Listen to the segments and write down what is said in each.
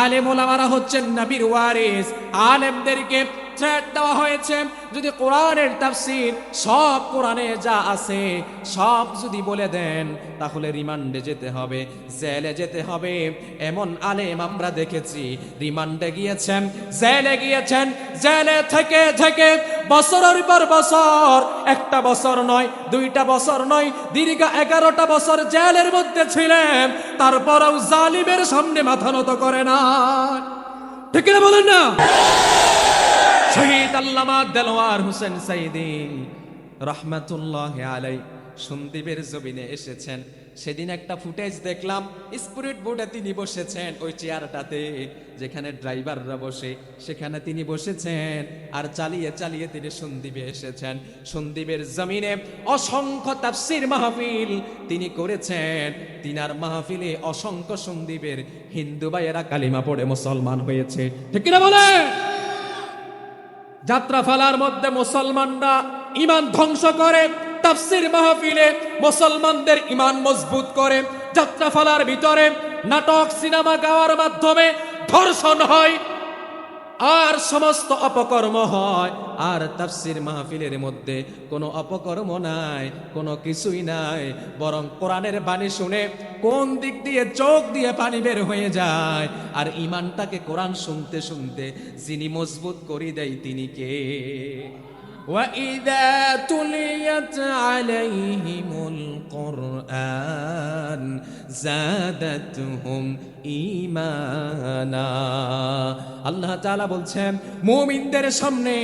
আলেম ওলামারা হচ্ছেন নবীর ওয়ারিস। আলেমদেরকে থ্রেট দেওয়া হয়েছে, যদি কোরআনের তাফসীর সব কোরআনে যা আছে সব যদি বলে দেন তাহলে রিমান্ডে যেতে হবে, জেলে যেতে হবে। এমন আলেম আমরা দেখেছি রিমান্ডে গিয়েছেন, জেলে গিয়েছেন, জেলে থেকে থেকে বছরের পর বছর, একটা বছর নয়, দুইটা বছর নয়, দীর্ঘ 11টা বছর জেলের মধ্যে ছিলেন, তারপরেও জালিমের সামনে মাথা নত করে না। ঠিক না বলেন না? শহীদ আল্লামা দেলোয়ার হোসেন সাইদি রহমাতুল্লাহি আলাইহি সন্দ্বীপের জমিনে এসেছেন। সেদিন একটা ফুটেজ দেখলাম, স্পিরিট বোর্ডে তিনি বসেছেন, ওই চেয়ারটাতে যেখানে ড্রাইভাররা বসে সেখানে তিনি বসেছেন, আর চালিয়ে চালিয়ে তিনি সন্দ্বীপে এসেছেন। সন্দ্বীপের জমিনে অসংখ্য তাফসীর মাহফিল তিনি করেছেন। তিনার মাহফিলে অসংখ্য সন্দ্বীপের হিন্দু ভাইয়েরা কালিমা পড়ে মুসলমান হয়েছে। ঠিক কিনা বলে? যাত্রা ফালার মধ্যে মুসলমানরা ঈমান ধ্বংস করে, তাফসীর মাহফিলে মুসলমানদের ঈমান মজবুত করে। যাত্রা ফালার ভিতরে নাটক সিনেমা গাওয়ার মাধ্যমে ধর্ষণ হয় আর সমস্ত অপকর্ম হয়, আর তাফসীর মাহফিলের মধ্যে কোনো অপকর্ম নাই, কোনো কিছুই নাই, বরং কোরআনের বাণী শুনে কোন দিক দিয়ে চোখ দিয়ে পানি বের হয়ে যায়। আর ঈমানটাকে কোরআন শুনতে শুনতে যিনি মজবুত করে দেয় তিনি কে? وَإِذَا تُلِيَتْ عَلَيْهِمُ الْقُرْآنُ زَادَتْهُمْ ঈমানা। আল্লাহ তাআলা বলছেন, মুমিনদের সামনে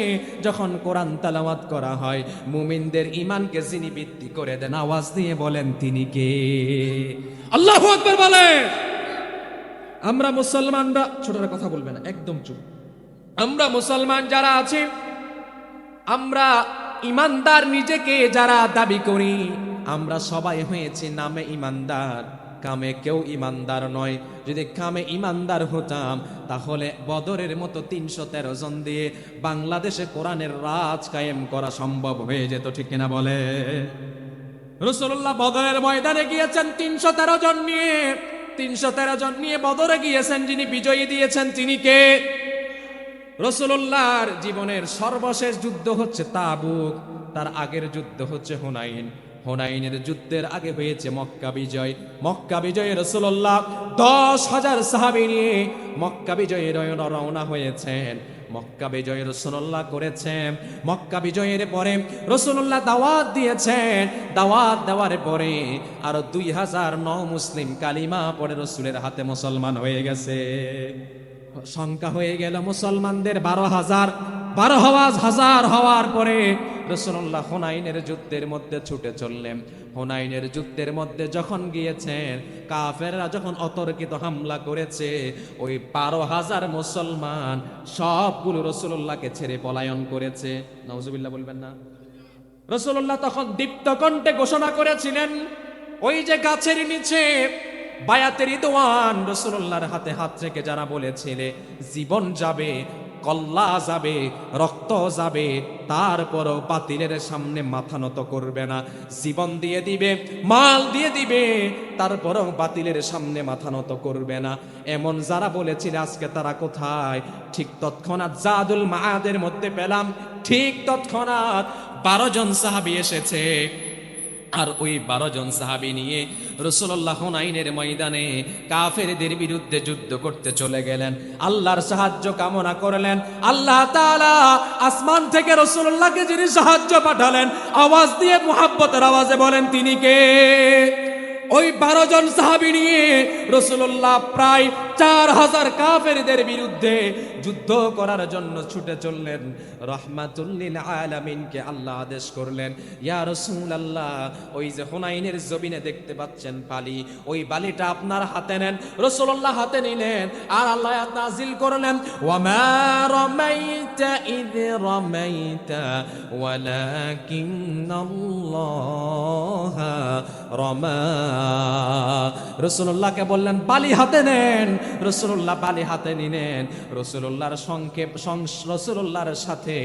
যখন কোরআন তেলাওয়াত করা হয়, মুমিনদের ঈমানকে যিনি বৃদ্ধি করে দেন, আওয়াজ দিয়ে বলেন তিনি কে? আল্লাহু আকবার বলেন। আমরা মুসলমানরা, ছোটরা কথা বলবে না, একদম চুপ। আমরা মুসলমান যারা আছি, আমরা ইমানদার নিজেকে যারা দাবি করি, আমরা সবাই হয়েছি নামে ইমানদার, কামে কেউ ইমানদার নয়। যদি কামে ইমানদার হতাম তাহলে বদরের মতো 313 জন দিয়ে বাংলাদেশে কোরআনের রাজ কায়েম করা সম্ভব হয়ে যেত। ঠিক কিনা বলে? রাসূলুল্লাহ বদরের ময়দানে গিয়েছেন 313 জন নিয়ে, 313 জন নিয়ে বদরে গিয়েছেন। যিনি বিজয়ী দিয়েছেন তিনি কে? রাসূলুল্লাহর জীবনের সর্বশেষ যুদ্ধ হচ্ছে তাবুক, তার আগের যুদ্ধ হচ্ছে হুনাইন। হুনাইনের যুদ্ধের আগে হয়েছে মক্কা বিজয়। মক্কা বিজয়ে রাসূলুল্লাহ 10,000 সাহাবী নিয়ে মক্কা বিজয়ের রওনা হয়েছেন। মক্কা বিজয় রাসূলুল্লাহ করেছেন। মক্কা বিজয়ের পরে রাসূলুল্লাহ দাওয়াত দিয়েছেন। দাওয়াত দেওয়ার পরে আরো 2000 মুসলিম কালিমা পড়ে রাসূলের হাতে মুসলমান হয়ে গেছে। সংখ্যা হয়ে গেল মুসলমানদের 12,000। 12,000 হওয়ার পরে রাসূলুল্লাহ হুনাইনের যুদ্ধের মধ্যে ছুটে চললেন। হুনাইনের যুদ্ধের মধ্যে যখন গিয়েছেন, কাফেররা যখন অতর্কিত হামলা করেছে, ওই 12,000 মুসলমান সবগুলো রাসূলুল্লাহকে ছেড়ে পলায়ন করেছে। নাউজুবিল্লাহ বলবেন না? রাসূলুল্লাহ তখন দীপ্ত কণ্ঠে ঘোষণা করেছিলেন, ওই যে গাছের নিচে বায়াতের রিদওয়ান রাসূলুল্লাহর হাতে হাত রেখে যারা বলেছিলে জীবন যাবে, কল্লা যাবে, রক্ত যাবে, তারপরও বাতিলের সামনে মাথা নত করবে না, জীবন দিয়ে দিবে, মাল দিয়ে দিবে, তারপরও বাতিলের সামনে মাথা নত করবে না, এমন যারা বলেছিল আজকে তারা কোথায়? ঠিক তৎক্ষণাৎ জাদুল মাআদের মধ্যে পেলাম, ঠিক তৎক্ষণাৎ 12 জন সাহাবী এসেছে। আর ওই 12 জন সাহাবী নিয়ে রাসূলুল্লাহ হুনাইনের ময়দানে কাফেরদের বিরুদ্ধে যুদ্ধ করতে চলে গেলেন। আল্লাহর সাহায্য কামনা করলেন। আল্লাহ তাআলা আসমান থেকে রাসূলুল্লাহকে যিনি সাহায্য পাঠালেন, আওয়াজ দিয়ে মুহাব্বতের আওয়াজে বলেন তিনি কে? ওই 12 জন সাহাবী নিয়ে রাসূলুল্লাহ প্রায় 4000 কাফেরদের বিরুদ্ধে যুদ্ধ করার জন্য ছুটে চললেন। রাহমাতুল লিল আলামিনকে আল্লাহ আদেশ করলেন, ইয়া রাসূলুল্লাহ, ওই যে হুনাইনের জমিনে দেখতে পাচ্ছেন বালি, ওই বালিটা আপনার হাতে নেন। রাসূলুল্লাহ হাতে নিলেন, আর আল্লাহ আয়াত নাযিল করলেন, ওয়া মা রামাইতা ইয রামাইতা ওয়ালাকিন্নাল্লাহা রামা। রাসূলুল্লাহকে বললেন বালি হাতে নেন, রাসূলুল্লাহ বালি হাতে নিলেন। রাসূলুল্লাহর রাসূলুল্লাহর সাথে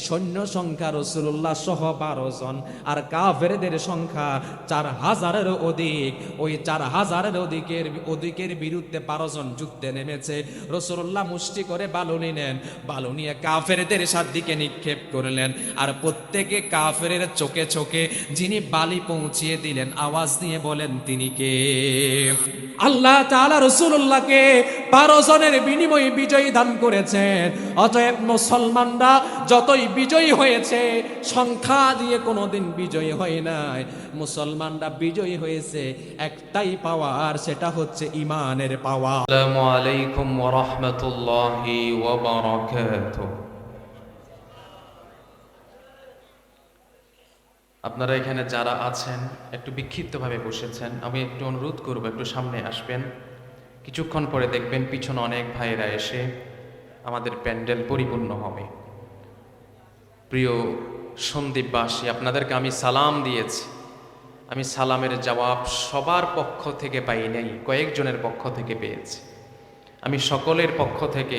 সৈন্য সংখ্যা রাসূলুল্লাহ সহ 12 জন, আর কাফেরদের সংখ্যা 4000-এর অধিক। ওই 4000-এর অধিকের বিরুদ্ধে 12 জন যুদ্ধে নেমেছে। রাসূলুল্লাহ মুষ্টি করে বালু নিলেন, বালু নিয়ে কাফেরদের দিকে নিক্ষেপ করলেন, আর প্রত্যেকে কাফেরের চোখে চোখে যিনি বালি পৌঁছিয়ে দিলেন, আওয়াজ দিয়ে বলেন তিনি কে? আল্লাহ তাআলা রাসূলুল্লাহকে 12 জনের বিনিময়ে বিজয়ী দান করেছেন। অতএব মুসলমানরা যতই বিজয়ী হয়েছে, সংখ্যা দিয়ে কোনোদিন বিজয়ী হয় নাই। মুসলমানরা বিজয়ী হয়েছে একটাই পাওয়ার, সেটা হচ্ছে ঈমানের পাওয়ার। আসসালামু আলাইকুম ওয়া রাহমাতুল্লাহি ওয়া বারাকাতুহু। আপনারা এখানে যারা আছেন একটু বিক্ষিপ্তভাবে বসেছেন, আমি একটু অনুরোধ করব একটু সামনে আসবেন। কিছুক্ষণ পরে দেখবেন পিছনে অনেক ভাইয়েরা এসে আমাদের প্যান্ডেল পরিপূর্ণ হবে। প্রিয় সন্দীপবাসী, আপনাদেরকে আমি সালাম দিয়েছি। আমি সালামের জবাব সবার পক্ষ থেকে পাই নাই, কয়েকজনের পক্ষ থেকে পেয়েছি। আমি সকলের পক্ষ থেকে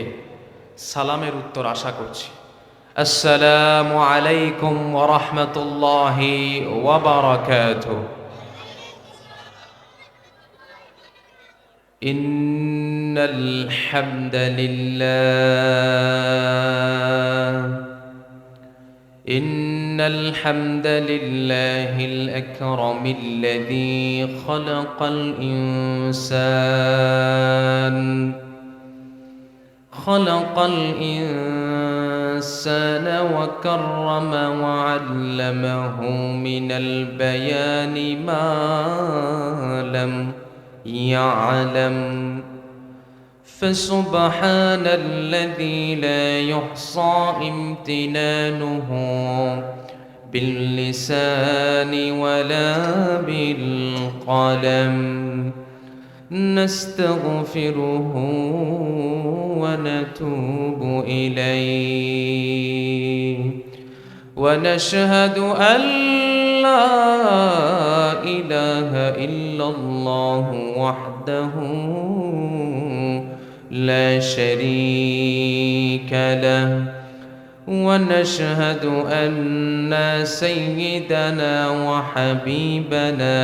সালামের উত্তর আশা করছি। আসসালামু আলাইকুম ওয়া রাহমাতুল্লাহি ওয়া বারাকাতুহু। ইন্নাল হামদালিল্লাহ إن الحمد لله الأكرم الذي خلق الإنسان وكرم وعلمه من البيان ما لم يعلم فسبحان الذي لا يحصى امتنانه باللسان ولا بالقلم نستغفره ونتوب إليه ونشهد أن لا إله إلا الله وحده لا شريك له ونشهد أن سيدنا وحبيبنا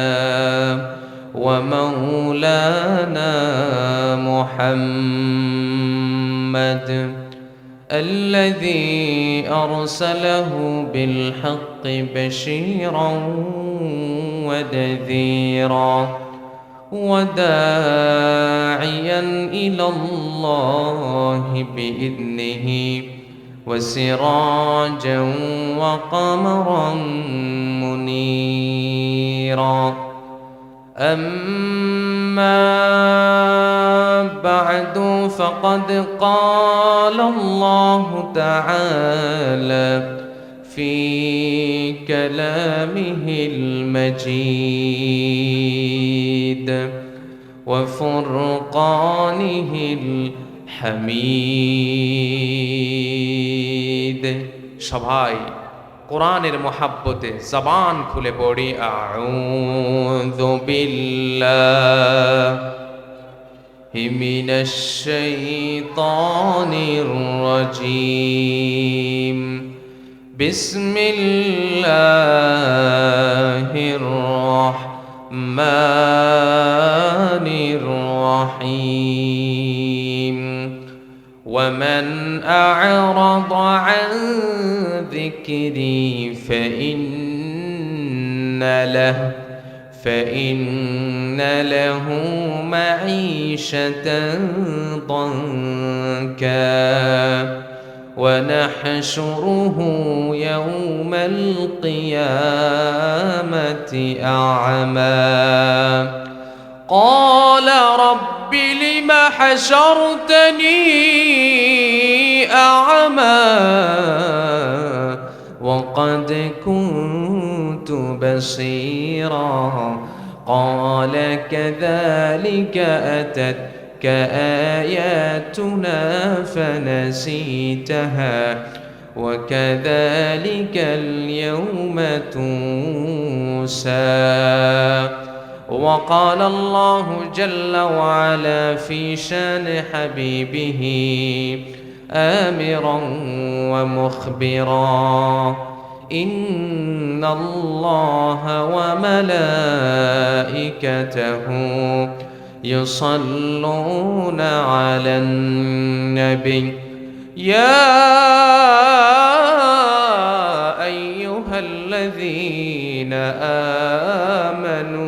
ومولانا محمد الذي أرسله بالحق بشيرا ونذيرا وداعيا إلى الله بإذنه وسراجا وقمرا منيرا أما بعد فقد قال الله تعالى في كلامه المجيد وفرقانه الحميد সবাই কোরআনের মহাব্বতে জবান খুলে পড়ি আউযু বিল্লাহি মিনাশ শাইতানির রাজীম বিসমিল্লাহির রাহমানির রাহিম ومن أعرض عن ذكري فإن له معيشة ضنكا ونحشره يوم القيامة أعمى قال رب لم حشرتني أعمى وقد كنت بصيرا قال كذلك أتتك آياتنا فنسيتها وكذلك اليوم تنسى وقال الله جل وعلا في شان حبيبه آمرا ومخبرا إن الله وملائكته يصلون على النبي يا أيها الذين آمنوا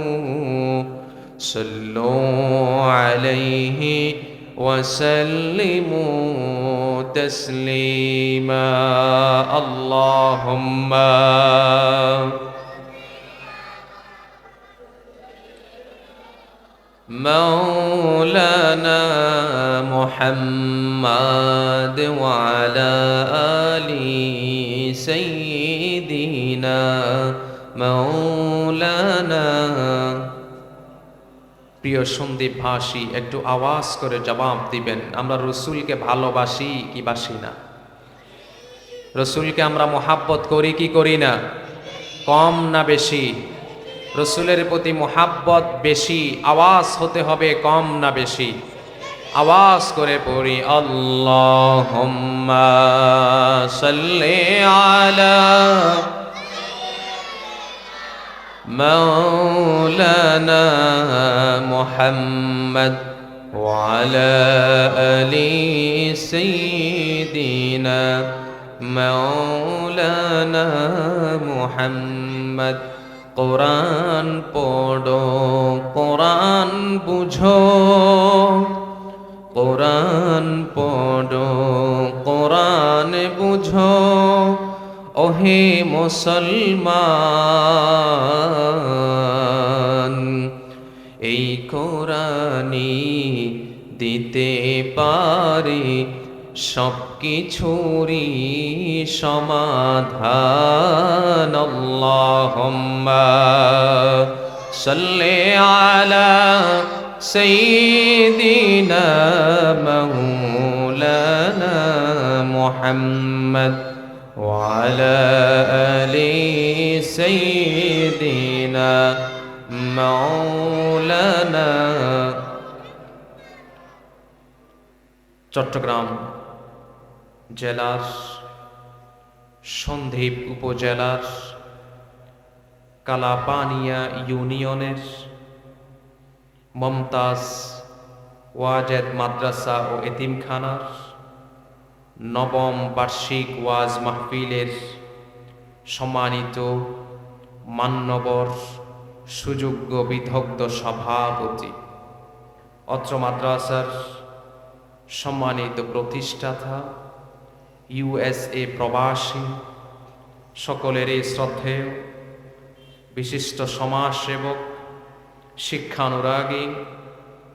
صلوا عليه وسلموا تسليما اللهم مولانا محمد وعلى آل سيدنا مولانا প্রিয় সন্দীপ ভাষী একটু আওয়াজ করে জবাব দিবেন আমরা রসুলকে ভালোবাসি কি বাসি না রসুলকে আমরা মোহাব্বত করি কি করি না কম না বেশি রসুলের প্রতি মোহাব্বত বেশি আওয়াজ হতে হবে কম না বেশি আওয়াজ করে পড়ি আল্লাহুম্মা সাল্লি আলা مولانا محمد وعلى آل سيدنا مولانا محمد কোরআন পড়ো কোরআন বুঝো কোরআন পড়ো কোরআন বুঝো ওহে মুসলমান এই কোরআনই দিতে পারে সব কিছুরই সমাধান আল্লাহুম্মা সাল্লি আলা সাইয়্যিদিনা মাওলানা মুহাম্মদ وعلى آل سيدنا مولانا চট্টগ্রাম জেলার সন্দ্বীপ উপজেলার কালাপানিয়া ইউনিয়নের মমতাজ ওয়াজেদ মাদ্রাসা ও এতিমখানার নবম বার্ষিক ওয়াজ মাহফিলের সম্মানিত মান্যবর সুযোগ্য বিদগ্ধ সভাপতি অত্র মাদ্রাসার সম্মানিত প্রতিষ্ঠাতা ইউএসএ প্রবাসী সকলেরই শ্রদ্ধেয় বিশিষ্ট সমাজসেবক শিক্ষানুরাগী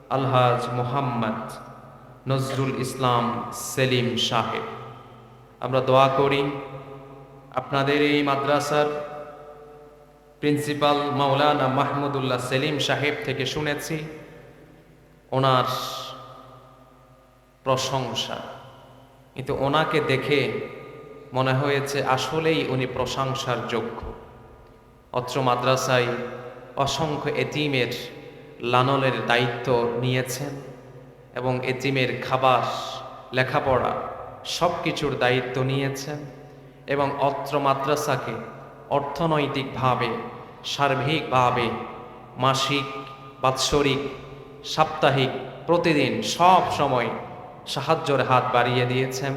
আলহাজ মোহাম্মদ নজরুল ইসলাম সেলিম সাহেব আমরা দোয়া করি আপনাদের এই মাদ্রাসার প্রিন্সিপাল মাওলানা মাহমুদুল্লাহ সেলিম সাহেব থেকে শুনেছি ওনার প্রশংসা কিন্তু ওনাকে দেখে মনে হয়েছে আসলেই উনি প্রশংসার যোগ্য অত্র মাদ্রাসায় অসংখ্য এতিমের লালনের দায়িত্ব নিয়েছেন এবং এতিমের খাবার লেখাপড়া সব কিছুর দায়িত্ব নিয়েছেন এবং অত্র মাদ্রাসাকে অর্থনৈতিকভাবে সার্বিকভাবে মাসিক বাৎসরিক সাপ্তাহিক প্রতিদিন সব সময় সাহায্যের হাত বাড়িয়ে দিয়েছেন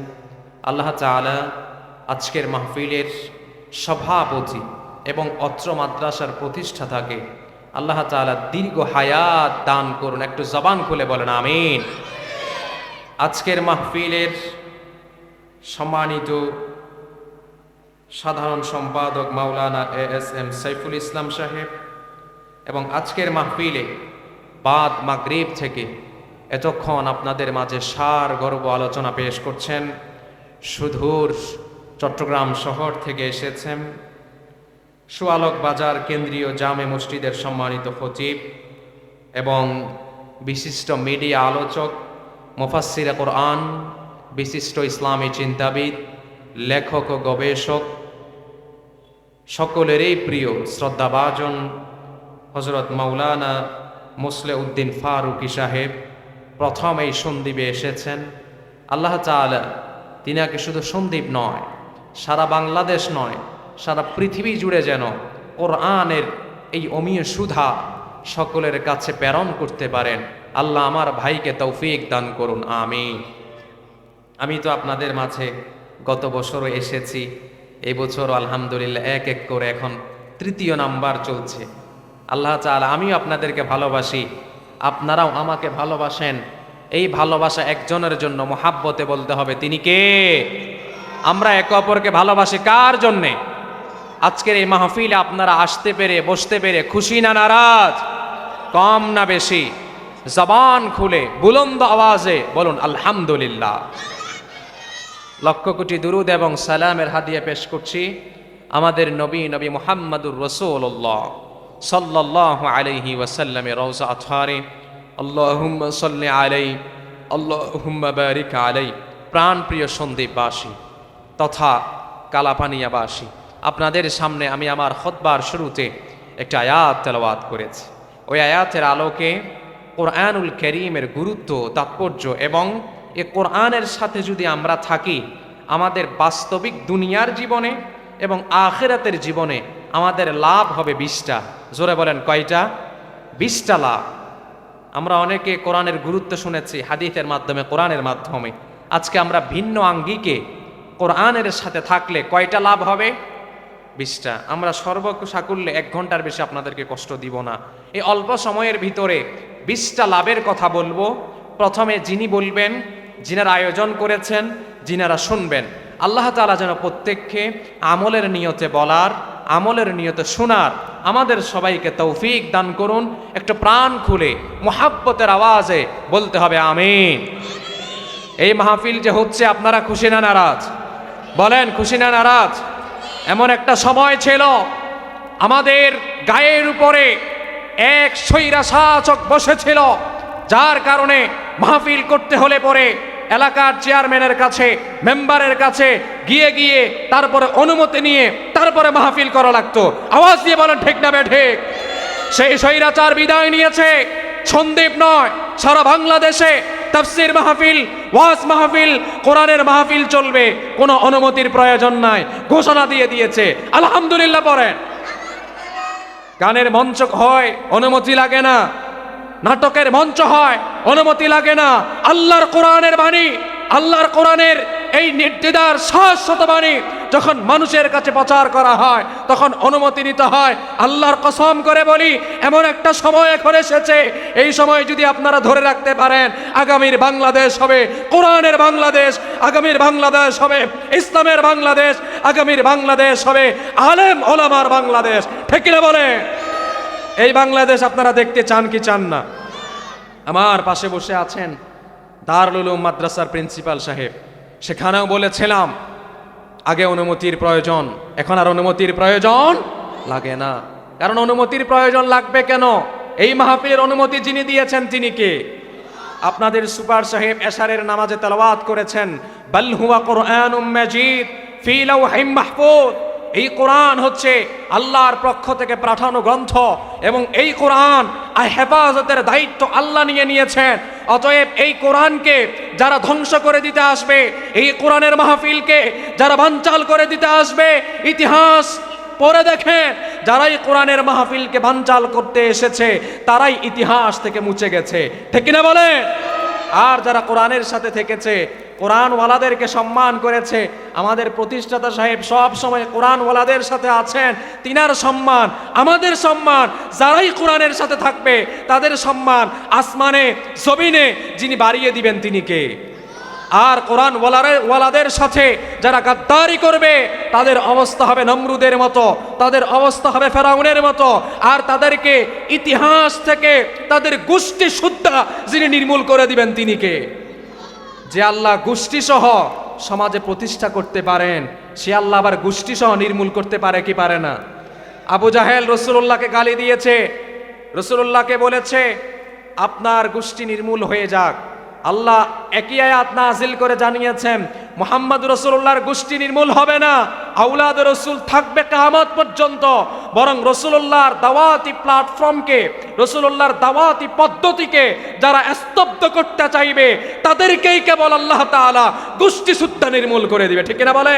আল্লাহ তাআলা আজকের মাহফিলের সভাপতি এবং অত্র মাদ্রাসার প্রতিষ্ঠাতাকে আল্লাহ তাআলা দীর্ঘ হায়াত দান করুন একটু জবান খুলে বলেন আমিন আজকের মাহফিলের সম্মানিত সাধারণ সম্পাদক মাওলানা এএসএম সাইফুল ইসলাম সাহেব এবং আজকের মাহফিলে বাদ মাগরিব থেকে এতক্ষণ আপনাদের মাঝে সার গর্ব আলোচনা পেশ করছেন সুদূর চট্টগ্রাম শহর থেকে এসেছেন সুয়ালক বাজার কেন্দ্রীয় জামে মসজিদের সম্মানিত খতিব এবং বিশিষ্ট মিডিয়া আলোচক মুফাসসিরে কোরআন বিশিষ্ট ইসলামী চিন্তাবিদ লেখক ও গবেষক সকলেরই প্রিয় শ্রদ্ধাভাজন হযরত মাওলানা মুসলিউদ্দিন ফারুকী সাহেব প্রথম এই সন্দ্বীপে এসেছেন। আল্লাহ তাআলা তিনাকে শুধু সন্দ্বীপ নয়, সারা বাংলাদেশ নয়, সারা পৃথিবী জুড়ে যেন কোরআনের এই অমীয় সুধা সকলের কাছে প্রেরণ করতে পারেন। আল্লাহ আমার ভাইকে তৌফিক দান করুন, আমিন। আমি তো আপনাদের মাঝে গত বছরও এসেছি, এই বছরও আলহামদুলিল্লাহ এক এক করে এখন 3য় নাম্বার চলছে। আল্লাহ তাআলা আমিও আপনাদেরকে ভালোবাসি, আপনারাও আমাকে ভালোবাসেন। এই ভালোবাসা একজনের জন্য, মোহাব্বতে বলতে হবে তিনি কে। আমরা একে অপরকে ভালোবাসি কার জন্যে? আজকের এই মাহফিলে আপনারা আসতে পেরে, বসতে পেরে খুশি না নারাজ? কম না বেশি? জবান খুলে বুলন্দ আওয়াজে বলুন আলহামদুলিল্লাহ। লক্ষ কোটি দুরুদ এবং সালামের হাদিয়া পেশ করছি আমাদের নবী মুহাম্মাদুর রাসূলুল্লাহ সাল্লাল্লাহু আলাইহি ওয়াসাল্লামের রওজা আতহারে। আল্লাহুম্মা সাল্লি আলাইহি আল্লাহুম্মা বারিক আলাইহি। প্রাণপ্রিয় সন্দ্বীপবাসী তথা কালাপানিয়াবাসী, আপনাদের সামনে আমি আমার খুতবার শুরুতে একটা আয়াত তেলাওয়াত করেছি। ওই আয়াতের আলোকে কোরআনুল কারীমের গুরুত্ব, তাৎপর্য এবং এ কোরআনের সাথে যদি আমরা থাকি, আমাদের বাস্তবিক দুনিয়ার জীবনে এবং আখিরাতের জীবনে আমাদের লাভ হবে 20টা। জোরে বলেন কয়টা? 20টা লাভ। আমরা অনেকে কোরআনের গুরুত্ব শুনেছি হাদিসের মাধ্যমে, কোরআনের মাধ্যমে। আজকে আমরা ভিন্ন আঙ্গিকে কোরআনের সাথে থাকলে কয়টা লাভ হবে? 20টা। আমরা সর্বসাকুল্যে 1 ঘন্টার বেশি আপনাদেরকে কষ্ট দিব না। এই অল্প সময়ের ভিতরে 20টা লাভের কথা বলবো। প্রথমে যিনি বলবেন, যিনারা আয়োজন করেছেন, যিনারা শুনবেন, আল্লাহ তাআলা যেন প্রত্যেককে আমলের নিয়তে বলার, আমলের নিয়তে শোনার আমাদের সবাইকে তৌফিক দান করুন। একটু প্রাণ খুলে মুহাব্বতের আওয়াজে বলতে হবে আমিন। এই মাহফিল যে হচ্ছে, আপনারা খুশি না নারাজ? বলেন খুশি না নারাজ? এমন একটা সময় ছিল আমাদের গায়ের উপরে এক স্বৈরাশাসক বসেছিল, যার কারণে মাহফিল করতে হলে পরে এলাকার চেয়ারম্যানের কাছে, মেম্বারের কাছে গিয়ে গিয়ে তারপরে অনুমতি নিয়ে তারপরে মাহফিল করা লাগতো। আওয়াজ দিয়ে বলেন ঠিক না বেঠিক? সেই স্বৈরাচার বিদায় নিয়েছে। সন্দ্বীপ নয়, সারা বাংলাদেশে তাফসীর মাহফিল, ওয়াজ মাহফিল, কোরআনের মাহফিল চলবে, কোনো অনুমতির প্রয়োজন নাই, ঘোষণা দিয়ে দিয়েছে। আলহামদুলিল্লাহ পড়েন। গানের মঞ্চ হয়, অনুমতি লাগে না। নাটকের মঞ্চ হয়, অনুমতি লাগে না। আল্লাহর কোরআনের বাণী, আল্লাহর কোরআনের এই নির্দেদার শাশ্বত বাণী যখন মানুষের কাছে প্রচার করা হয়, তখন অনুমতি নিতে হয়। আল্লাহর কসম করে বলি, এমন একটা সময় এখন এসেছে, এই সময় যদি আপনারা ধরে রাখতে পারেন, আগামীর বাংলাদেশ হবে কোরআনের বাংলাদেশ, আগামীর বাংলাদেশ হবে ইসলামের বাংলাদেশ, আগামীর বাংলাদেশ হবে আলেম ওলামার বাংলাদেশ। ঠিক কিনা বলে? এই বাংলাদেশ আপনারা দেখতে চান কি চান না? আমার পাশে বসে আছেন দারুল উলুম মাদ্রাসার প্রিন্সিপাল সাহেব। সেখানেও বলেছিলাম আগে অনুমতির প্রয়োজন, এখন আর অনুমতির প্রয়োজন লাগে না। কারণ অনুমতির প্রয়োজন লাগবে কেন? এই মাহফিলের অনুমতি যিনি দিয়েছেন তিনি কে? আপনাদের সুপার সাহেব এশারের নামাজে তেলাওয়াত করেছেন, বাল হুয়া কুরআনুম মাজিদ ফি লাওহিম মাহফুজ। এই কোরআন হচ্ছে আল্লাহর পক্ষ থেকে পাঠানো গ্রন্থ এবং এই কোরআন হেফাজতের দায়িত্ব আল্লাহ নিয়ে নিয়েছেন। অতএব এই কোরআনকে যারা ধ্বংস করে দিতে আসবে, এই কোরআনের মাহফিলকে যারা বানচাল করে দিতে আসবে, ইতিহাস পড়ে দেখেন, যারাই কোরআনের মাহফিলকে বানচাল করতে এসেছে তারাই ইতিহাস থেকে মুছে গেছে। ঠিক কিনা বলে? আর যারা কোরআনের সাথে থেকেছে, কোরআনওয়ালাদেরকে সম্মান করেছে, আমাদের প্রতিষ্ঠাতা সাহেব সব সময় কোরআনওয়ালাদের সাথে আছেন, তিনার সম্মান, আমাদের সম্মান, যারাই কোরআনের সাথে থাকবে তাদের সম্মান আসমানে জমিনে যিনি বাড়িয়ে দিবেন তিনি কে? আর কোরআনওয়ালাদের সাথে যারা গাদ্দারি করবে তাদের অবস্থা হবে নমরুদের মতো, তাদের অবস্থা হবে ফেরাউনের মতো। আর তাদেরকে ইতিহাস থেকে তাদের গোষ্ঠী শুদ্ধা যিনি নির্মূল করে দিবেন তিনি কে? যে আল্লাহ গোষ্ঠী সহ সমাজে প্রতিষ্ঠা করতে পারেন, সে আল্লাহ আবার গোষ্ঠী সহ নির্মূল করতে পারে কি পারে না? আবু জাহেল রাসূলুল্লাহকে গালি দিয়েছে, রাসূলুল্লাহকে বলেছে আপনার গোষ্ঠী নির্মূল হয়ে যাক। আল্লাহ একই আয়াত নাযিল করে জানিয়েছেন মুহাম্মদ রাসূলুল্লাহর গোষ্ঠী নির্মূল হবে না, আওলাদ রাসূল থাকবে কিয়ামত পর্যন্ত। বরং রাসূলুল্লাহর দাওয়াতি প্ল্যাটফর্মকে, রাসূলুল্লাহর দাওয়াতি পদ্ধতিকে যারা স্তব্ধ করতে চাইবে তাদেরকেই কেবল আল্লাহ তাআলা গোষ্ঠী সুদ্ধা নির্মূল করে দিবে। ঠিক কিনা বলে?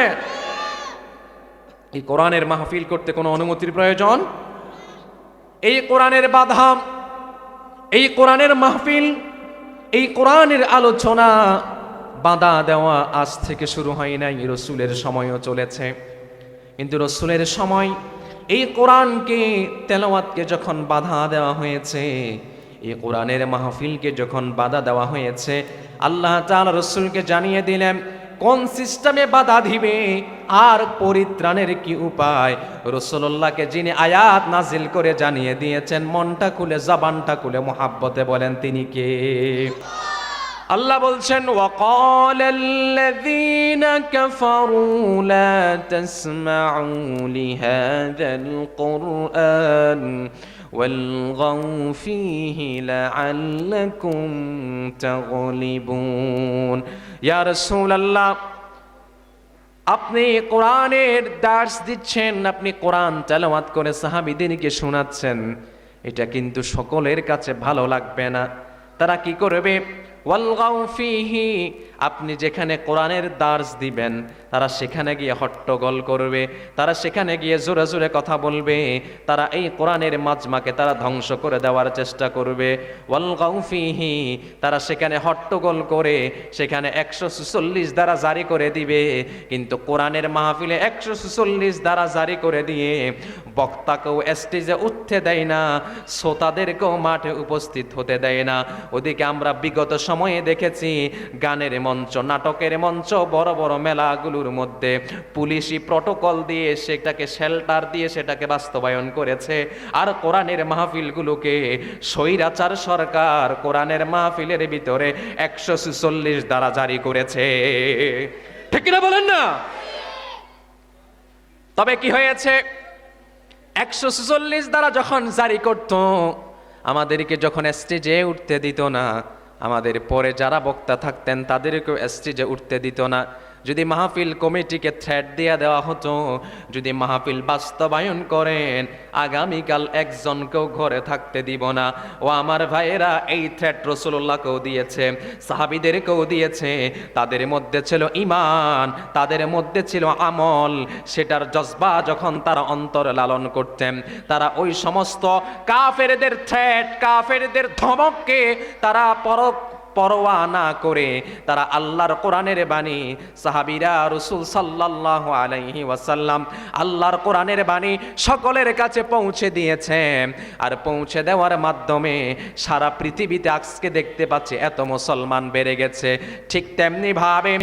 এই কোরআনের মাহফিল করতে কোনো অনুমতির প্রয়োজন, এই কোরআনের বাধা, এই কোরআনের মাহফিল, এই কোরআনের আলোচনা বাধা দেওয়া আজ থেকে শুরু হয় নাই, রসুলের সময়ও চলেছে। কিন্তু রসুলের সময় এই কোরআনকে তেলাওয়াতকে যখন বাধা দেওয়া হয়েছে, এই কোরআনের মাহফিলকে যখন বাধা দেওয়া হয়েছে, আল্লাহ তাআলা রসুলকে জানিয়ে দিলেন কোন সিস্টেমে বাধা দিবে আর পরিত্রাণের কি উপায়। রাসূলুল্লাহকে যিনি আয়াত নাজিল করে জানিয়ে দিয়েছেন, মনটা খুলে জবানটা খুলে মুহাব্বতে বলেন তিনি কে? আল্লাহ বলছেন ওয়াকালাল্লাযীনা কাফারু লা তাসমাউ লিহাযাল কুরআন ওয়ালগাউ ফীহি লাআল্লাকুম তাগলিবুন। ইয়া রাসূলুল্লাহ, আপনি কোরআনের দার্স দিচ্ছেন, আপনি কোরআন তেলাওয়াত করে সাহাবীদেরকে শোনাচ্ছেন, এটা কিন্তু সকলের কাছে ভালো লাগবে না। তারা কি করবে? ওয়ালগাউ ফীহি, আপনি যেখানে কোরআনের দার্স দিবেন তারা সেখানে গিয়ে হট্টগোল করবে, তারা সেখানে গিয়ে জোরে জোরে কথা বলবে, তারা এই কোরআনের মাজমাকে তারা ধ্বংস করে দেওয়ার চেষ্টা করবে। ওয়ালগাউ ফীহি, তারা সেখানে হট্টগোল করে সেখানে 146 দ্বারা জারি করে দিবে। কিন্তু কোরআনের মাহফিলে 146 দ্বারা জারি করে দিয়ে বক্তাকেও স্টেজে উঠতে দেয় না, শ্রোতাদেরকেও মাঠে উপস্থিত হতে দেয় না। ওদিকে আমরা বিগত সময়ে দেখেছি গানের মঞ্চ, নাটকের মঞ্চ, বড় বড় মেলাগুলোর মধ্যে পুলিশি প্রটোকল দিয়ে সেটাকে শেল্টার দিয়ে সেটাকে বাস্তবায়ন করেছে। আর কোরআনের মাহফিলগুলোকে স্বৈরাচার সরকার কোরআনের মাহফিলের ভিতরে 146 দ্বারা জারি করেছে। ঠিক কিনা বলেন না? তবে কি হয়েছে? 146 দ্বারা যখন জারি করত, আমাদেরকে যখন স্টেজে উঠতে দিত না, আমাদের পরে যারা বক্তা থাকতেন তাদেরকেও স্টেজে উঠতে দিত না। যদি মাহফিল কমিটিকে থ্রেট দিয়ে দেওয়া হতো, যদি মাহফিল বাস্তবায়ন করেন আগামীকাল একজনকেও ঘরে থাকতে দিব না। ও আমার ভাইয়েরা, এই থ্রেট রাসূলুল্লাহকেও দিয়েছে, সাহাবীদেরকেও দিয়েছে। তাদের মধ্যে ছিল ঈমান, তাদের মধ্যে ছিল আমল, সেটার জজবা যখন তারা অন্তরে লালন করতেন, তারা ওই সমস্ত কাফেরদের থ্রেট, কাফেরদের ধমককে তারা পরোয়া না করে তারা আল্লাহর কোরআনের বাণী, সাহাবীরা রাসূল সাল্লাল্লাহু আলাইহি ওয়াসাল্লাম আল্লাহর কোরআনের বাণী সকলের কাছে পৌঁছে দিয়েছেন। আর পৌঁছে দেওয়ার মাধ্যমে সারা পৃথিবীতে আজকে দেখতে পাচ্ছি এত মুসলমান বেড়ে গেছে। ঠিক তেমনি ভাবে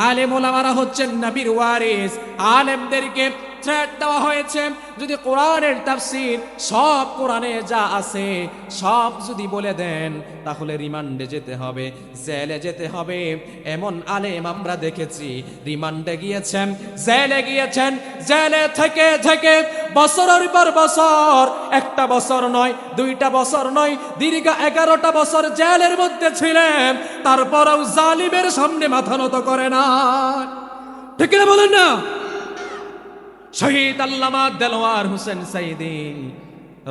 আলেম ওলামারা হচ্ছেন নবীর ওয়ারিস। আলেমদেরকে থ্রেট দেওয়া হয়েছে, যদি কোরআনের তাফসীর সব কোরআনে যা আছে সব যদি বলে দেন তাহলে রিমান্ডে যেতে হবে, জেলে যেতে হবে। এমন আলেম আমরা দেখেছি রিমান্ডে গিয়েছেন, জেলে গিয়েছেন, জেলে থেকে থেকে বছরের পর বছর, একটা বছর নয়, 2টা বছর নয়, দীর্ঘ 11টা বছর জেলের মধ্যে ছিলেন, তারপরেও জালিমের সামনে মাথা নত করে না। ঠিক না বলেন না? শহীদ আল্লামা দেলোয়ার হোসেন সাইদি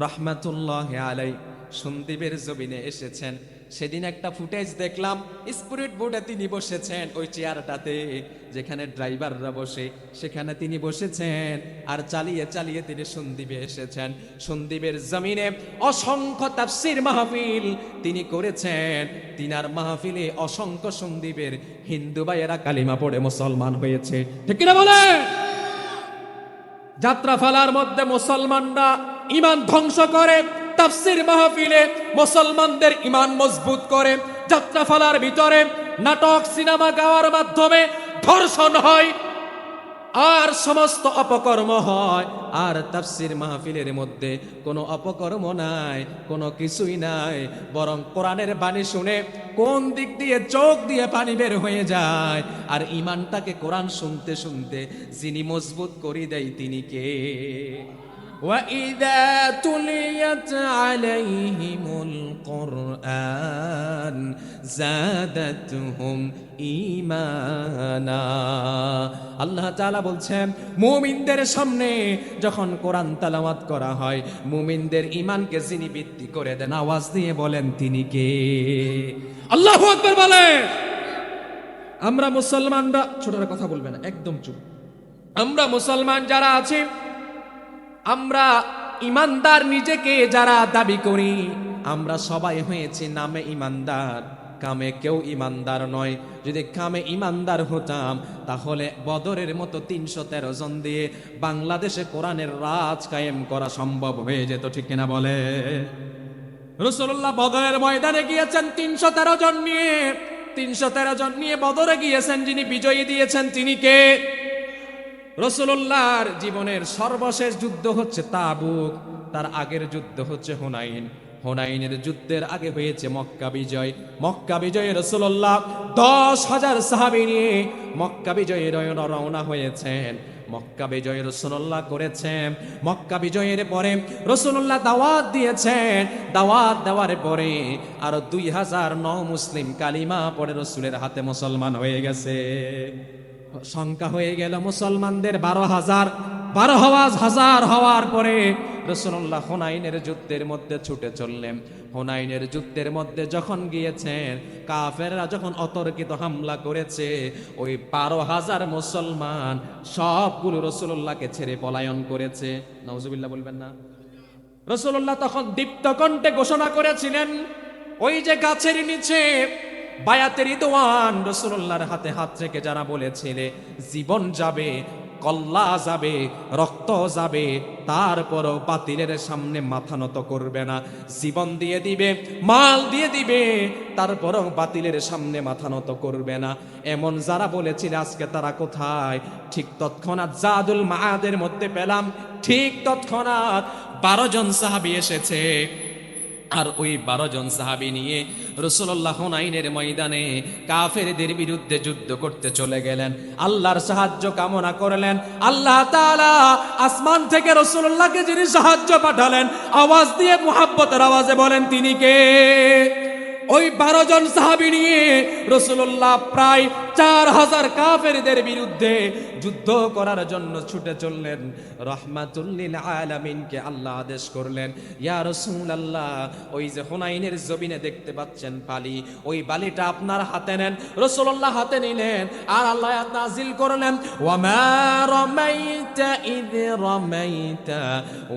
রহমাতুল্লাহি আলাইহি সন্দ্বীপের জমিনে এসেছেন। সেদিন একটা ফুটেজ দেখলাম, স্পিরিট বোর্ডে তিনি বসেছেন, ওই চেয়ারটাতে যেখানে ড্রাইভাররা বসে সেখানে তিনি বসেছেন, আর চালিয়ে চালিয়ে তিনি সন্দ্বীপে এসেছেন। সন্দ্বীপের জমিনে অসংখ্য তাফসীর মাহফিল তিনি করেছেন। তিনার মাহফিলে অসংখ্য সন্দ্বীপের হিন্দু ভাইয়েরা কালিমা পড়ে মুসলমান হয়েছে। ঠিক কিনা বলে? যাত্রাফালার মধ্যে মুসলমানরা ঈমান ধ্বংস করে, তাফসীর মাহফিলে মুসলমানদের ঈমান মজবুত করে। যাত্রাফালার ভিতরে নাটক সিনেমা গাওয়ার মাধ্যমে ধর্ষণ হয় আর সমস্ত অপকর্ম হয়। আর তাফসীর মাহফিলের মধ্যে কোনো অপকর্ম নাই, কোনো কিছুই নাই, বরং কোরআনের বাণী শুনে কোন দিক দিয়ে চোখ দিয়ে পানি বের হয়ে যায়। আর ঈমানটাকে কোরআন শুনতে শুনতে যিনি মজবুত করে দেয় তিনি কে? وَإِذَا تُلِيَتْ عَلَيْهِمُ الْقُرْآنُ زَادَتْهُمْ ঈমানা। আল্লাহ তাআলা বলছেন মুমিনদের সামনে যখন কোরআন তেলাওয়াত করা হয় মুমিনদের ঈমানকে যিনি বৃদ্ধি করে দেন, আওয়াজ দিয়ে বলেন তিনি কে? আল্লাহু আকবার বলেন। আমরা মুসলমানরা, ছোটরা কথা বলবে না, একদম চুপ। আমরা মুসলমান যারা আছি, আমরা ইমানদার নিজেকে যারা দাবি করি, আমরা সবাই হয়েছি নামে ইমানদার, কামে কেউ ইমানদার নয়। যদি কামে ইমানদার হতাম তাহলে বদরের মতো ৩১৩ জন দিয়ে বাংলাদেশে কোরআনের রাজ কায়েম করা সম্ভব হয়ে যেত, ঠিক কিনা বলে? রাসূলুল্লাহ বদরের ময়দানে গিয়েছেন ৩১৩ জন নিয়ে, ৩১৩ জন নিয়ে বদরে গিয়েছেন। যিনি বিজয়ী দিয়েছেন তিনি কে? রাসূলুল্লাহর জীবনের সর্বশেষ যুদ্ধ হচ্ছে তাবুক, তার আগের যুদ্ধ হচ্ছে হুনাইন। হুনাইনের যুদ্ধের আগে হয়েছে মক্কা বিজয়। মক্কা বিজয়ে রাসূলুল্লাহ ১০,০০০ সাহাবী নিয়ে মক্কা বিজয়ের রওনা হয়েছেন। মক্কা বিজয় রাসূলুল্লাহ করেছেন। মক্কা বিজয়ের পরে রাসূলুল্লাহ দাওয়াত দিয়েছেন। দাওয়াত দেওয়ার পরে আরো ২০০০ মুসলিম কালিমা পড়ে রাসূলের হাতে মুসলমান হয়ে গেছে। সংখ্যা হয়ে গেল মুসলমানদের ১২,০০০। ১২,০০০ হওয়ার পরে রাসূলুল্লাহ হুনাইনের যুদ্ধের মধ্যে ছুটে চললেন। হুনাইনের যুদ্ধের মধ্যে যখন গিয়েছেন, কাফেররা যখন অতর্কিত হামলা করেছে, ওই ১২,০০০ মুসলমান সবগুলো রাসূলুল্লাহকে ছেড়ে পলায়ন করেছে। নাউজুবিল্লাহ বলবেন না? রাসূলুল্লাহ তখন দীপ্ত কণ্ঠে ঘোষণা করেছিলেন, ওই যে গাছের নিচে বায়াতে রিদওয়ান রাসূলুল্লাহর হাতে হাত রেখে যারা বলেছিলে জীবন যাবে, কল্লা যাবে, রক্ত যাবে, তারপরও বাতিলের সামনে মাথা নত করবে না, জীবন দিয়ে দিবে, মাল দিয়ে দিবে, তারপরও বাতিলের সামনে মাথা নত করবে না, এমন যারা বলেছিল আজকে তারা কোথায়? ঠিক তৎক্ষণাৎ জাদুল মাআদের মধ্যে পেলাম, ঠিক তৎক্ষণাৎ ১২ জন সাহাবী এসেছে। আর ওই ১২ জন সাহাবী নিয়ে রাসূলুল্লাহ হুনাইনের ময়দানে কাফেরদের বিরুদ্ধে যুদ্ধ করতে চলে গেলেন। আল্লাহর সাহায্য কামনা করলেন। আল্লাহ তাআলা আসমান থেকে রাসূলুল্লাহকে যিনি সাহায্য পাঠালেন, আওয়াজ দিয়ে মুহাব্বতের আওয়াজে বলেন তিনি কে? ওই ১২ জন সাহাবী নিয়ে রাসূলুল্লাহ প্রায় ৪,০০০ কাফেরদের বিরুদ্ধে যুদ্ধ করার জন্য ছুটে চললেন। রাহমাতুল লিল আলামিনকে আল্লাহ আদেশ করলেন, ইয়া রাসূলুল্লাহ, ওই যে হুনাইনের জমিনে দেখতে পাচ্ছেন বালি, ওই বালিটা আপনার হাতে নেন। রাসূলুল্লাহ হাতে নিলেন আর আল্লাহ আয়াত নাযিল করলেন, ওয়া মা রামাইতা ইয রামাইতা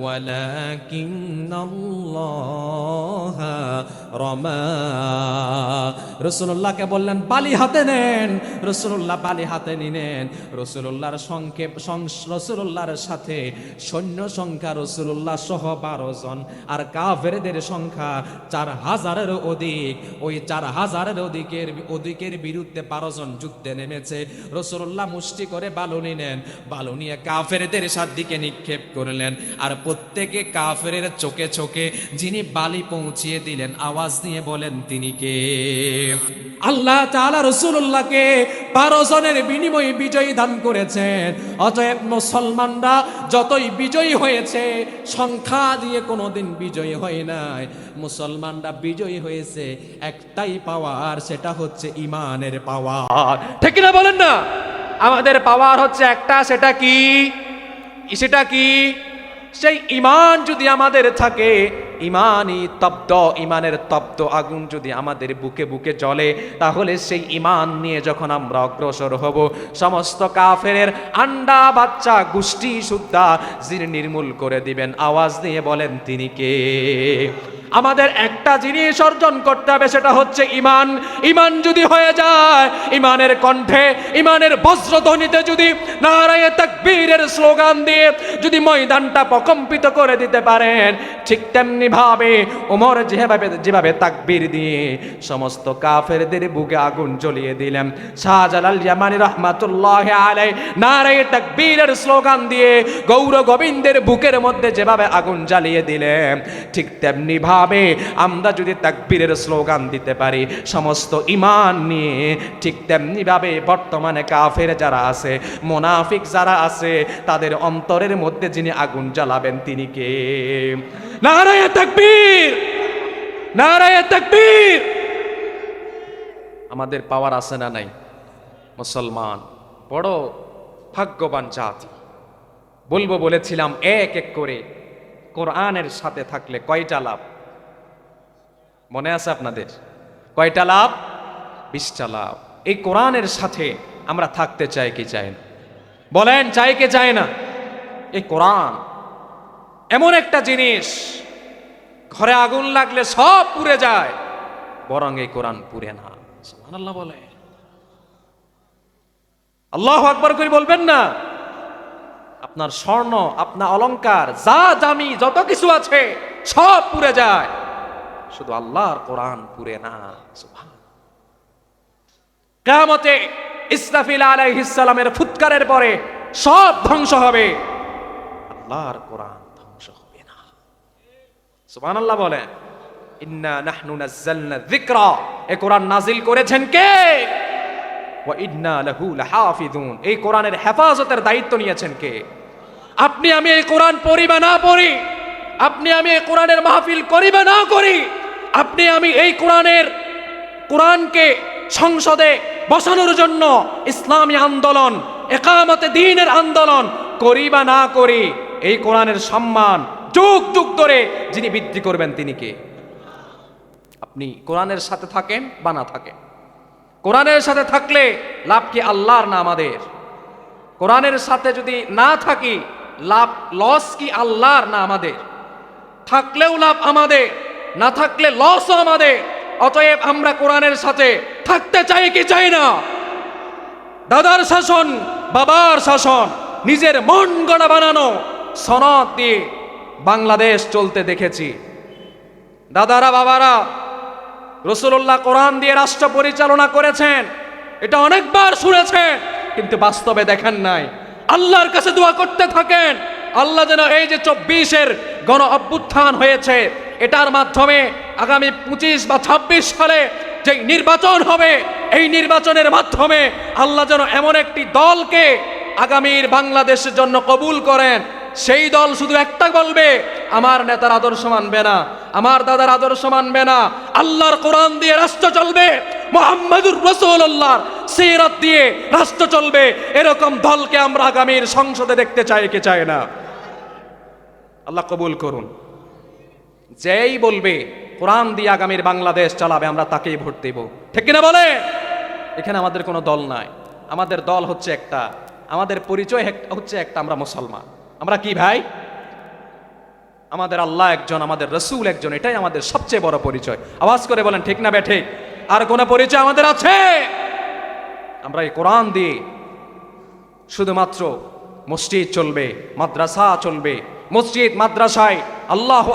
ওয়ালাকিন্নাল্লাহা রামা। রাসূলুল্লাহকে বললেন বালি হাতে নেন। রাসূলুল্লাহ বালি হাতে নিলেন। রাসূলুল্লাহর রাসূলুল্লাহর সাথে সৈন্য সংখ্যা রাসূলুল্লাহ সহ ১২ জন, আর কাফেরদের সংখ্যা ৪,০০০-এর অধিক। ওই ৪,০০০-এর অধিকের বিরুদ্ধে ১২ জন যুদ্ধে নেমেছে। রাসূলুল্লাহ মুষ্টি করে বালু নিলেন, বালু নিয়ে কাফেরদের দিকে নিক্ষেপ করলেন, আর প্রত্যেকে কাফেরের চোখে চোখে যিনি বালি পৌঁছিয়ে দিলেন, আওয়াজ দিয়ে বলেন তিনি কে? আল্লাহ তাআলা রাসূলুল্লাহকে ১২ জনের বিনিময়ে বিজয়ী দান করেছেন। অতএব মুসলমানরা যতই বিজয়ী হয়েছে, সংখ্যা দিয়ে কোনোদিন বিজয়ী হয় নাই। মুসলমানরা বিজয়ী হয়েছে একটাই পাওয়ার, সেটা হচ্ছে ঈমানের পাওয়ার। ঠিক না বলেন না? আমাদের পাওয়ার হচ্ছে একটা, সেটা কি? সেটা কি? সেই ঈমান যদি আমাদের থাকে, ঈমানের তপ্ত আগুন যদি আমাদের বুকে বুকে জ্বলে, তাহলে সেই ঈমান নিয়ে যখন আমরা অগ্রসর হব, সমস্ত কাফেরের আন্ডা বাচ্চা গোষ্ঠী সুদ্ধা যিনি নির্মূল করে দিবেন, আওয়াজ দিয়ে বলেন তিনি কে? আমাদের একটা জিনিস অর্জন করতে হবে, সেটা হচ্ছে ঈমান। ঈমান যদি হয়ে যায়, ঈমানের কণ্ঠে, ঈমানের বজ্রধ্বনিতে যদি নারায়ে তাকবীরের স্লোগান দিয়ে যদি ময়দানটা প্রকম্পিত করে দিতে পারেন, ঠিক তেমনি ভাবে ওমর যেভাবে তাকবীর দিয়ে সমস্ত কাফেরদের বুকে আগুন জ্বলিয়ে দিলেন, শাহজালাল ইয়ামানী রাহমাতুল্লাহি আলাইহি নারায়ে তাকবীরের স্লোগান দিয়ে গৌর গোবিন্দের বুকের মধ্যে যেভাবে আগুন জ্বালিয়ে দিলেন, ঠিক তেমনি ভাবে ভাবে আমরা যদি তাকবীরের স্লোগান দিতে পারি সমস্ত ঈমান নিয়ে, ঠিক তেমনি ভাবে বর্তমানে কাফের যারা আছে, মুনাফিক যারা আছে, তাদের অন্তরের মধ্যে যিনি আগুন জ্বালাবেন তিনি কে? নারায়ে তাকবীর, নারায়ে তাকবীর। আমাদের পাওয়ার আছে না নাই? মুসলমান বড় ভাগ্যবান জাতি। বলবো বলেছিলাম এক এক করে কোরআনের সাথে থাকলে কয়টা লাভ মনে আছে আপনাদের? কয়টা লাভ? 20টা লাভ। এই কোরআনের সাথে আমরা থাকতে চাই কি চাই না? বলেন চাই কি চাই না? এই কোরআন এমন একটা জিনিস, ঘরে আগুন লাগলে সব পুড়ে যায়, বরং এই কোরআন পুড়ে না। সুবহানাল্লাহ বলে, আল্লাহু আকবার করে বলবেন না? আপনার স্বর্ণ, আপনার অলংকার, যা দামি যত কিছু আছে সব পুড়ে যায়, শুধু আল্লাহর কোরআন পুড়ে না। সুবহান। কিয়ামতে ইসরাফিল আলাইহিস সালামের ফুৎকারের পরে সব ধ্বংস হবে, আল্লাহর কোরআন ধ্বংস হবে না। সুবহানাল্লাহ বলেন। ইন্না নাহনু নাযালনা যিকরা, এই কোরআন নাজিল করেছেন কে? ওয়া ইন্না লাহু লাহাফিজুন, এই কোরআনের হেফাজতের দায়িত্ব নিয়েছেন কে? আপনি আমি এই কোরআন পড়ি বা না পড়ি, আপনি আমি এই কোরআনের মাহফিল করি বা না করি, আপনি আমি এই কোরআনকে সংসদে বসানোর জন্য ইসলামী আন্দোলন, ইকামতে দ্বীনের আন্দোলন করি বা না করি, এই কোরআনের সম্মান যুগ যুগ ধরে যিনি বৃদ্ধি করবেন তিনি কে? আপনি কোরআনের সাথে থাকেন বা না থাকেন। কোরআনের সাথে থাকলে লাভ কি আল্লাহর না আমাদের? কোরআনের সাথে যদি না থাকি লাভ, লস কি আল্লাহর না আমাদের? থাকলেও লাভ আমাদের, না থাকলে লসও আমাদের। অতএব আমরা কোরআনের সাথে থাকতে চাই কি চাই না? দাদার শাসন, বাবার শাসন, নিজের মন গড়া বানানো সনদ দিয়ে বাংলাদেশ চলতে দেখেছি। দাদারা বাবারা, রাসূলুল্লাহ কোরআন দিয়ে রাষ্ট্র পরিচালনা করেছেন, এটা অনেকবার শুনেছেন, কিন্তু বাস্তবে দেখেন নাই। আল্লাহর কাছে দোয়া করতে থাকেন, আল্লাহ যেন এই যে 24-এর গণ অভ্যুত্থান হয়েছে, এটার মাধ্যমে আগামী 25 বা 26 সালে যে নির্বাচন হবে, এই নির্বাচনের মাধ্যমে আল্লাহ যেন এমন একটি দলকে আগামীর বাংলাদেশের জন্য কবুল করেন, সেই দল শুধু একটা বলবে, আমার নেতার আদর্শ মানবে না, আমার দাদার আদর্শ মানবে না, আল্লাহর কোরআন দিয়ে রাষ্ট্র চলবে, মুহাম্মদুর রাসূলুল্লাহর সিরাত দিয়ে রাষ্ট্র চলবে। এরকম দলকে আমরা আগামীর সংসদে দেখতে চাই কি চাই না? আল্লাহ কবুল করুন। যেই বলবে কোরআন দিয়ে আগামীর বাংলাদেশ চালাবে, আমরা তাকেই ভোট দেব। ঠিক কিনা বলে? এখানে আমাদের কোনো দল নাই, আমাদের দল হচ্ছে একটা, আমাদের পরিচয় হচ্ছে একটা, আমরা মুসলমান। আমরা কি ভাই? আমাদের আল্লাহ একজন, আমাদের রসুল একজন, এটাই আমাদের সবচেয়ে বড় পরিচয়। আওয়াজ করে বলেন ঠিক না বেঠিক? আর কোন পরিচয় আমাদের আছে? আমরা এই কোরআন দিয়ে শুধুমাত্র মসজিদ চলবে, মাদ্রাসা চলবে, মসজিদ মাদ্রাসায় আল্লাহু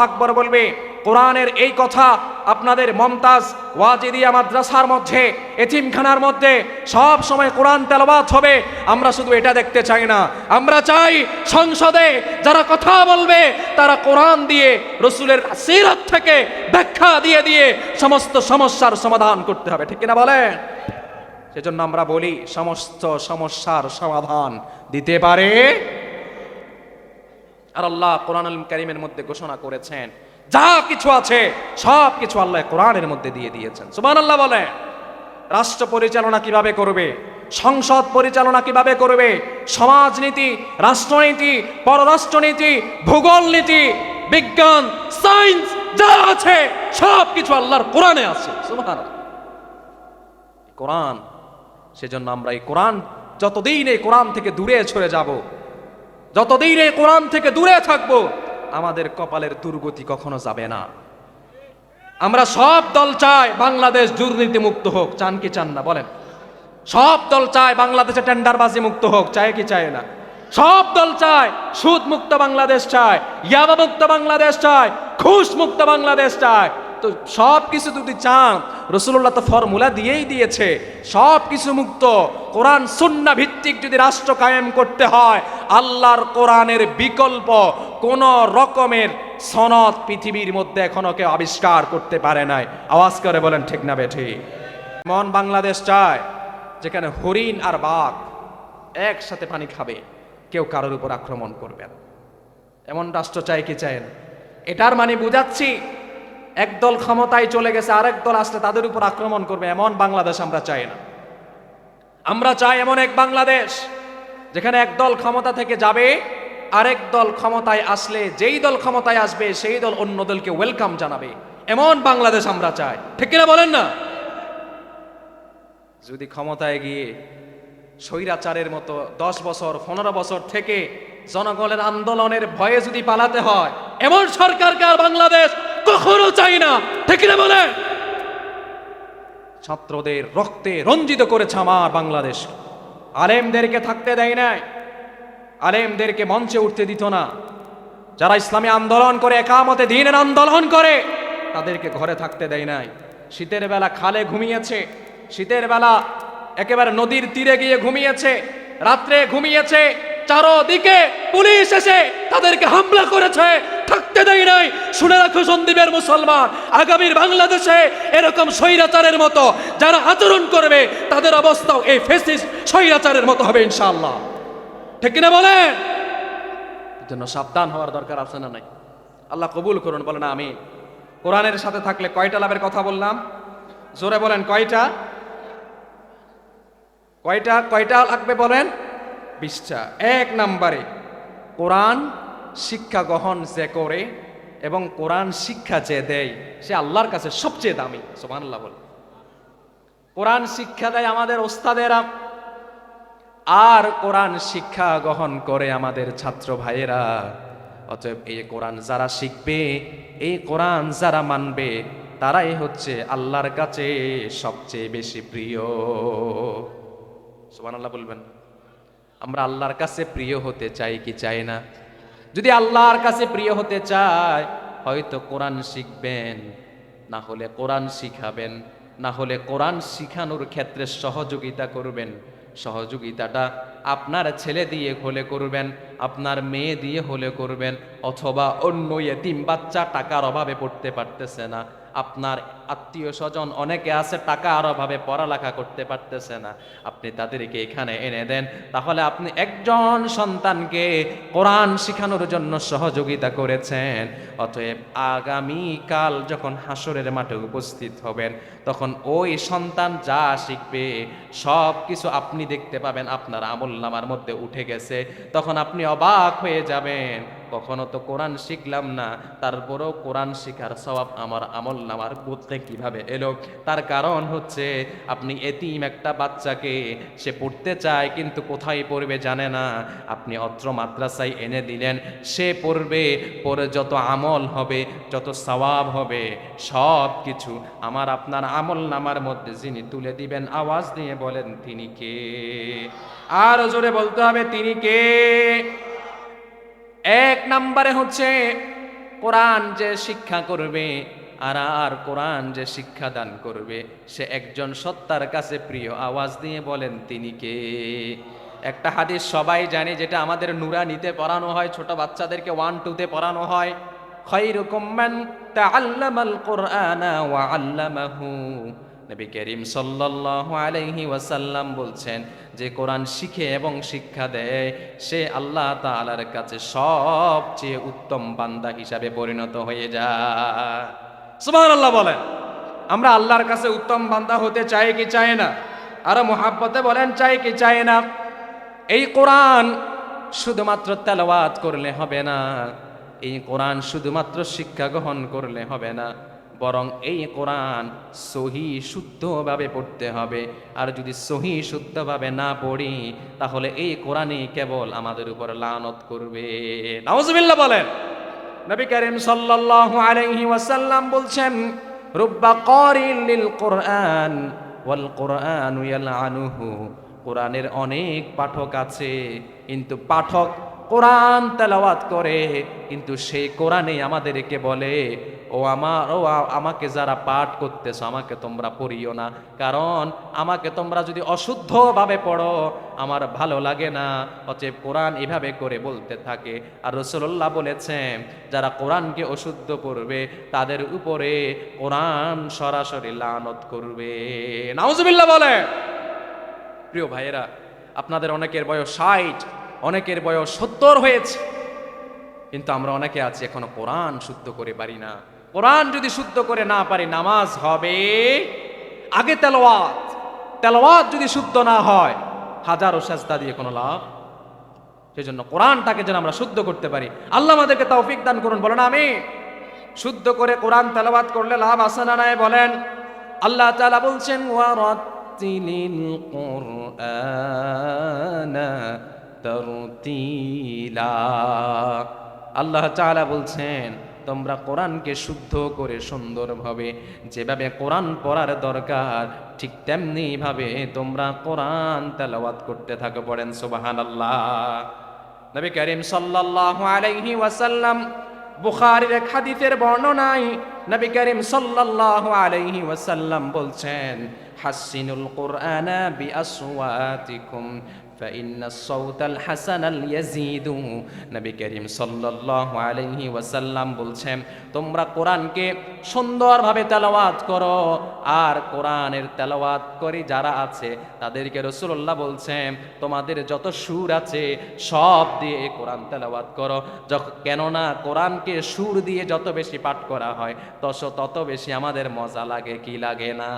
আকবার বলবে। কোরআনের এই কথা আপনাদের মমতাজ ওয়াজিদিয়া মাদ্রাসার মধ্যে, এতিমখানার মধ্যে সব সময় কোরআন তেলাওয়াত হবে। আমরা শুধু এটা দেখতে চাই না, আমরা চাই সংসদে যারা কথা বলবে তারা কোরআন দিয়ে, রসুলের সিরাত থেকে ব্যাখ্যা দিয়ে দিয়ে সমস্ত সমস্যার সমাধান করতে হবে। ঠিক কিনা বলে? সেজন্য আমরা বলি সমস্ত সমস্যার সমাধান দিতে পারে। আর আল্লাহ কোরআনুল কারীমের মধ্যে ঘোষণা করেছেন, যা কিছু আছে সব কিছু আল্লাহ কোরআনের মধ্যে দিয়ে দিয়েছেন। সুবহানাল্লাহ বলে। রাষ্ট্র পরিচালনা কিভাবে করবে, সংসদ পরিচালনা কিভাবে করবে, সমাজনীতি, রাষ্ট্রনীতি, পররাষ্ট্রনীতি, ভূগোল নীতি, বিজ্ঞান, সায়েন্স যা আছে সব কিছু আল্লাহর কোরআনে আছে। সুবহানাল্লাহ। কোরআন, সেজন্য আমরা এই কোরআন, যতদিন এই কোরআন থেকে দূরে সরে যাব, যতদিন এই কোরআন থেকে দূরে থাকবো, আমাদের কপালের দুর্গতি কখনো যাবে না। আমরা সব দল চাই বাংলাদেশ দুর্নীতি মুক্ত হোক, চান কি চান না বলেন? সব দল চায় বাংলাদেশে টেন্ডারবাজি মুক্ত হোক, চায় কি চায় না? সব দল চায় সুদ মুক্ত বাংলাদেশ চায়, ইয়াবা মুক্ত বাংলাদেশ চায়, ঘুষ মুক্ত বাংলাদেশ চায়। তো সব কিছু যদি চান, রাসূলুল্লাহ তো ফর্মুলা দিয়েই দিয়েছে, সব কিছু মুক্ত। কোরআন সুন্নাহ ভিত্তিক যদি রাষ্ট্র কায়েম করতে হয়, আল্লাহর কোরআনের বিকল্প কোন রকমের সনদ পৃথিবীর মধ্যে এখনো কেউ আবিষ্কার করতে পারে নাই। আওয়াজ করে বলেন ঠিক না বেঠিক? এমন বাংলাদেশ চায় যেখানে হরিণ আর বাঘ একসাথে পানি খাবে, কেউ কারোর উপর আক্রমণ করবে না। এমন রাষ্ট্র চাই কি চায় না? এটার মানে বুঝাচ্ছি একদল ক্ষমতায় চলে গেছে, আরেক দল আসলে তাদের উপর আক্রমণ করবে, এমন বাংলাদেশ আমরা চাই না। আমরা চাই এমন এক বাংলাদেশ যেখানে একদল ক্ষমতা থেকে যাবে, আরেক দল ক্ষমতায় আসলে যেই দল ক্ষমতায় আসবে সেই দল অন্য দলকে ওয়েলকাম জানাবে। এমন বাংলাদেশ আমরা চাই, ঠিক কিনা বলেন না? যদি ক্ষমতায় গিয়ে স্বৈরাচারের মতো 10 বছর 15 বছর থেকে জনগণের আন্দোলনের ভয়ে যদি পালাতে হয়, এমন সরকারকে আর বাংলাদেশ কখনো চাই না, ঠিক না বলেন? ছাত্রদের রক্তে রঞ্জিত করেছে আমার বাংলাদেশ। আলেমদেরকে থাকতে দেয় নাই, আলেমদেরকে মঞ্চে উঠতে দিত না। যারা ইসলামী আন্দোলন করে, একামতে দ্বীনের আন্দোলন করে, তাদেরকে ঘরে থাকতে দেয় নাই। শীতের বেলা খালে ঘুমিয়েছে, শীতের বেলা একেবারে নদীর তীরে গিয়ে ঘুমিয়েছে, রাত্রে ঘুমিয়েছে, চারদিকে পুলিশ এসে তাদেরকে হামলা করেছে, থাকতে দেয় নাই। শুনে রাখো সন্দীপের মুসলমান, আগামীর বাংলাদেশে এরকম স্বৈরাচারের মতো যারা আচরণ করবে, তাদের অবস্থাও এই ফ্যাসিস্ট স্বৈরাচারের মতো হবে ইনশাআল্লাহ, ঠিক কিনা বলেন? জন্য সাবধান হওয়ার দরকার আছে না নাই? আল্লাহ কবুল করুন, বলেন আমিন। কোরআনের সাথে থাকলে কয়টা লাভের কথা বললাম? জোরে বলেন, কয়টা? কয়টা কয়টা লাগবে বলেন? 20টা। 1 নম্বরে, কোরআন শিক্ষা গ্রহণ যে করে এবং কোরআন শিক্ষা যে দেয় সে আল্লাহর কাছে সবচেয়ে দামি। সুবহানাল্লাহ বল। কোরআন শিক্ষা দেয় আমাদের ওস্তাদেরা, আর কোরআন শিক্ষা গ্রহণ করে আমাদের ছাত্র ভাইয়েরা। অতএব এই কোরআন যারা শিখবে, এই কোরআন যারা মানবে, তারাই হচ্ছে আল্লাহর কাছে সবচেয়ে বেশি প্রিয়। সুবহানাল্লাহ বলবেন। আমরা আল্লাহর কাছে প্রিয় হতে চাই কি চাই না? যদি আল্লাহর কাছে প্রিয় হতে চায়, হয়তো কোরআন শিখবেন, না হলে কোরআন শিখাবেন, না হলে কোরআন শিখানোর ক্ষেত্রে সহযোগিতা করবেন। সহযোগিতাটা আপনার ছেলে দিয়ে হলে করবেন, আপনার মেয়ে দিয়ে হলে করবেন, অথবা অন্য এতিম বাচ্চা টাকার অভাবে পড়তে পারতেছে না, আপনার আত্মীয় স্বজন অনেকে আছে টাকার অভাবে পড়ালেখা করতে পারতেছে না, আপনি তাদেরকে এখানে এনে দেন। তাহলে আপনি একজন সন্তানকে কোরআন শিখানোর জন্য সহযোগিতা করেছেন। অতএব আগামীকাল যখন হাসরের মাঠে উপস্থিত হবেন, তখন ওই সন্তান যা শিখবে সব কিছু আপনি দেখতে পাবেন আপনার আমলনামার মধ্যে উঠে গেছে। তখন আপনি অবাক হয়ে যাবেন, কখনো তো কোরআন শিখলাম না, তারপরেও কোরআন শিখার সওয়াব আমার আমলনামার মধ্যে কিভাবে এলো? তার কারণ হচ্ছে আপনি এতিম একটা বাচ্চাকে, সে পড়তে চায় কিন্তু কোথায় পড়বে জানে না, আপনি অত্র মাদ্রাসায় এনে দিলেন, সে পড়বে, পড়ে যত আমল হবে, যত সওয়াব হবে, সব কিছু আমার আপনার আমলনামার মধ্যে যিনি তুলে দিবেন, আওয়াজ দিয়ে বলেন তিনি কে? আর জোরে বলতে হবে তিনি কে? 1 নম্বরে হচ্ছে কোরআন যে শিক্ষা করবে, আর কোরআন যে শিক্ষা দান করবে, সে একজন সত্তার কাছে প্রিয়। আওয়াজ দিয়ে বলেন তিনি কে? একটা হাদিস সবাই জানি, যেটা আমাদের নুরানিতে পড়ানো হয়, ছোট বাচ্চাদেরকে 1-2 পড়ানো হয়, খায়রুকুম মান তাআল্লামাল কুরআনা ওয়া আল্লামাহু। নবী করিম সাল্লাল্লাহু আলাইহি ওয়াসাল্লাম বলছেন, যে কোরআন শিখে এবং শিক্ষা দেয়, সে আল্লাহ তাআলার কাছে সবচেয়ে উত্তম বান্দা হিসাবে পরিণত হয়ে যায়। সুবহানাল্লাহ বলেন। আমরা আল্লাহর কাছে উত্তম বান্দা হতে চাই কি চাই না? আরো মুহাব্বতে বলেন, চাই কি চাই না? এই কোরআন শুধুমাত্র তেলাওয়াত করলে হবে না, এই কোরআন শুধুমাত্র শিক্ষা গ্রহণ করলে হবে না, বরং এই কোরআন সহি শুদ্ধভাবে পড়তে হবে। আর যদি সহি শুদ্ধভাবে না পড়ি, তাহলে এই কোরআনই কেবল আমাদের উপর লানত করবে। নাউজুবিল্লাহ বলেন। নবী করিম সাল্লাল্লাহু আলাইহি ওয়াসাল্লাম বলছেন, রুব্বা কারিন লিল কোরআন ওয়াল কোরআনু ইয়ালআনুহু। কোরআনের অনেক পাঠক আছে, কিন্তু পাঠক কোরআন তেলাওয়াত করে, কিন্তু সেই কোরআনে আমাদেরকে বলে আমাকে যারা পাঠ করতেছো আমাকে তোমরা পড়িও না, কারণ আমাকে তোমরা যদি অশুদ্ধভাবে পড়ো আমার ভালো লাগে না। অতএব কোরআন এভাবে করে বলতে থাকে। আর রাসূলুল্লাহ বলেছেন যারা কোরআনকে অশুদ্ধ পড়বে তাদের উপরে কোরআন সরাসরি লানত করবে। নাউজুবিল্লাহ বলে। প্রিয় ভাইয়েরা, আপনাদের অনেকের বয়স 60, অনেকের বয়স 70 হয়েছে, কিন্তু আমরা অনেকে আছি এখনো কোরআন শুদ্ধ করে পারি না। কোরআন যদি শুদ্ধ করে না পারি নামাজ হবে আগে তেলাওয়াত যদি শুদ্ধ না হয় হাজারো সাজদা দিয়ে কোনো লাভ। সেজন্য কোরআনটাকে যেন আমরা শুদ্ধ করতে পারি। আল্লাহ আমাদেরকে তৌফিক দান করুন, বলেন আমিন। শুদ্ধ করে কোরআন তেলাওয়াত করলে লাভ আছে না নাই বলেন? আল্লাহ তাআলা বলছেন ওয়ারাতিলিল কুরআনা তারতিলা। আল্লাহ তাআলা বলছেন তোমরা কোরআনকে শুদ্ধ করে সুন্দরভাবে যেভাবে কোরআন পড়ার দরকার ঠিক তেমনি ভাবে তোমরা কোরআন তেলাওয়াত করতে থাকো। পড়েন সুবহানাল্লাহ। নবী করিম সাল্লাল্লাহু আলাইহি ওয়াসাল্লাম বুখারীর এক হাদিসের বর্ণনায় নবী করিম সাল্লাল্লাহু আলাইহি ওয়াসাল্লাম বলছেন হাসিনুল কুরআনা বিআসওয়াতিকুম ফাইন্নাস সাউতাল হাসানাল ইয়াজিদু। নবী করিম সাল্লাল্লাহু আলাইহি ওয়াসাল্লাম বলছেন তোমরা কোরআনকে সুন্দরভাবে তেলাওয়াত করো, আর কোরআনের তেলাওয়াত করি যারা আছে তাদেরকে রাসূলুল্লাহ বলছেন তোমাদের যত সুর আছে সব দিয়ে কোরআন তেলাওয়াত করো। কেননা কোরআনকে সুর দিয়ে যত বেশি পাঠ করা হয় তত বেশি আমাদের মজা লাগে, কি লাগে না?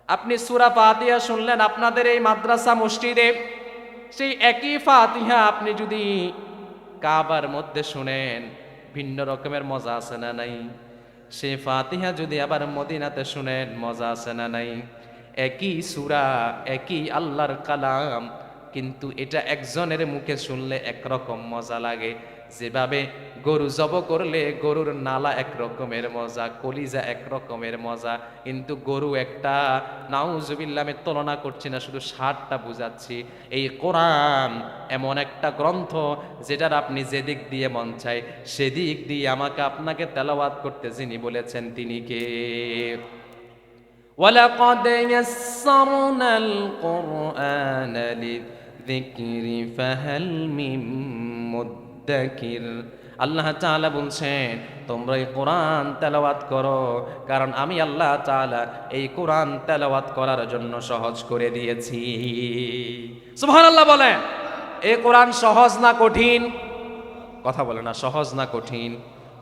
আপনি সূরা ফাতিহা শুনলেন আপনাদের এই মাদ্রাসা মসজিদে, সেই একই ফাতিহা আপনি যদি কাবার মধ্যে শুনেন ভিন্ন রকমের মজা আছে না নাই? সেই ফাতিহা যদি আবার মদিনাতে শুনেন মজা আছে না নাই? একই সূরা, একই আল্লাহর কালাম, কিন্তু এটা একজনের মুখে শুনলে একরকম মজা লাগে। যেভাবে গরু জব করলে গরুর নালা এক রকমের মজা, কলিজা এক রকমের মজা, কিন্তু গরু একটা, নাউজুবিল্লাহ আমি তুলনা করছি না, শুধু স্বাদটা বুঝাচ্ছি। এই কোরআন এমন একটা গ্রন্থ যেটার আপনি যেদিক দিয়ে মন চায় সেদিক দিয়ে আমাকে আপনাকে তেলাওয়াত করতে যিনি বলেছেন তিনি কে? ওয়ালাকাদ ইয়াসসারনাল কুরআনা লিযিকরি ফাহাল মিন মুদ্দাকির। আল্লাহ তাআলা বলছেন তোমরা এই কোরআন তেলাওয়াত করো, কারণ আমি আল্লাহ তাআলা এই কোরআন তেলাওয়াত করার জন্য সহজ করে দিয়েছি। সুবহানাল্লাহ বলেন। এই কোরআন সহজ না কঠিন? কথা বলে না, সহজ না কঠিন?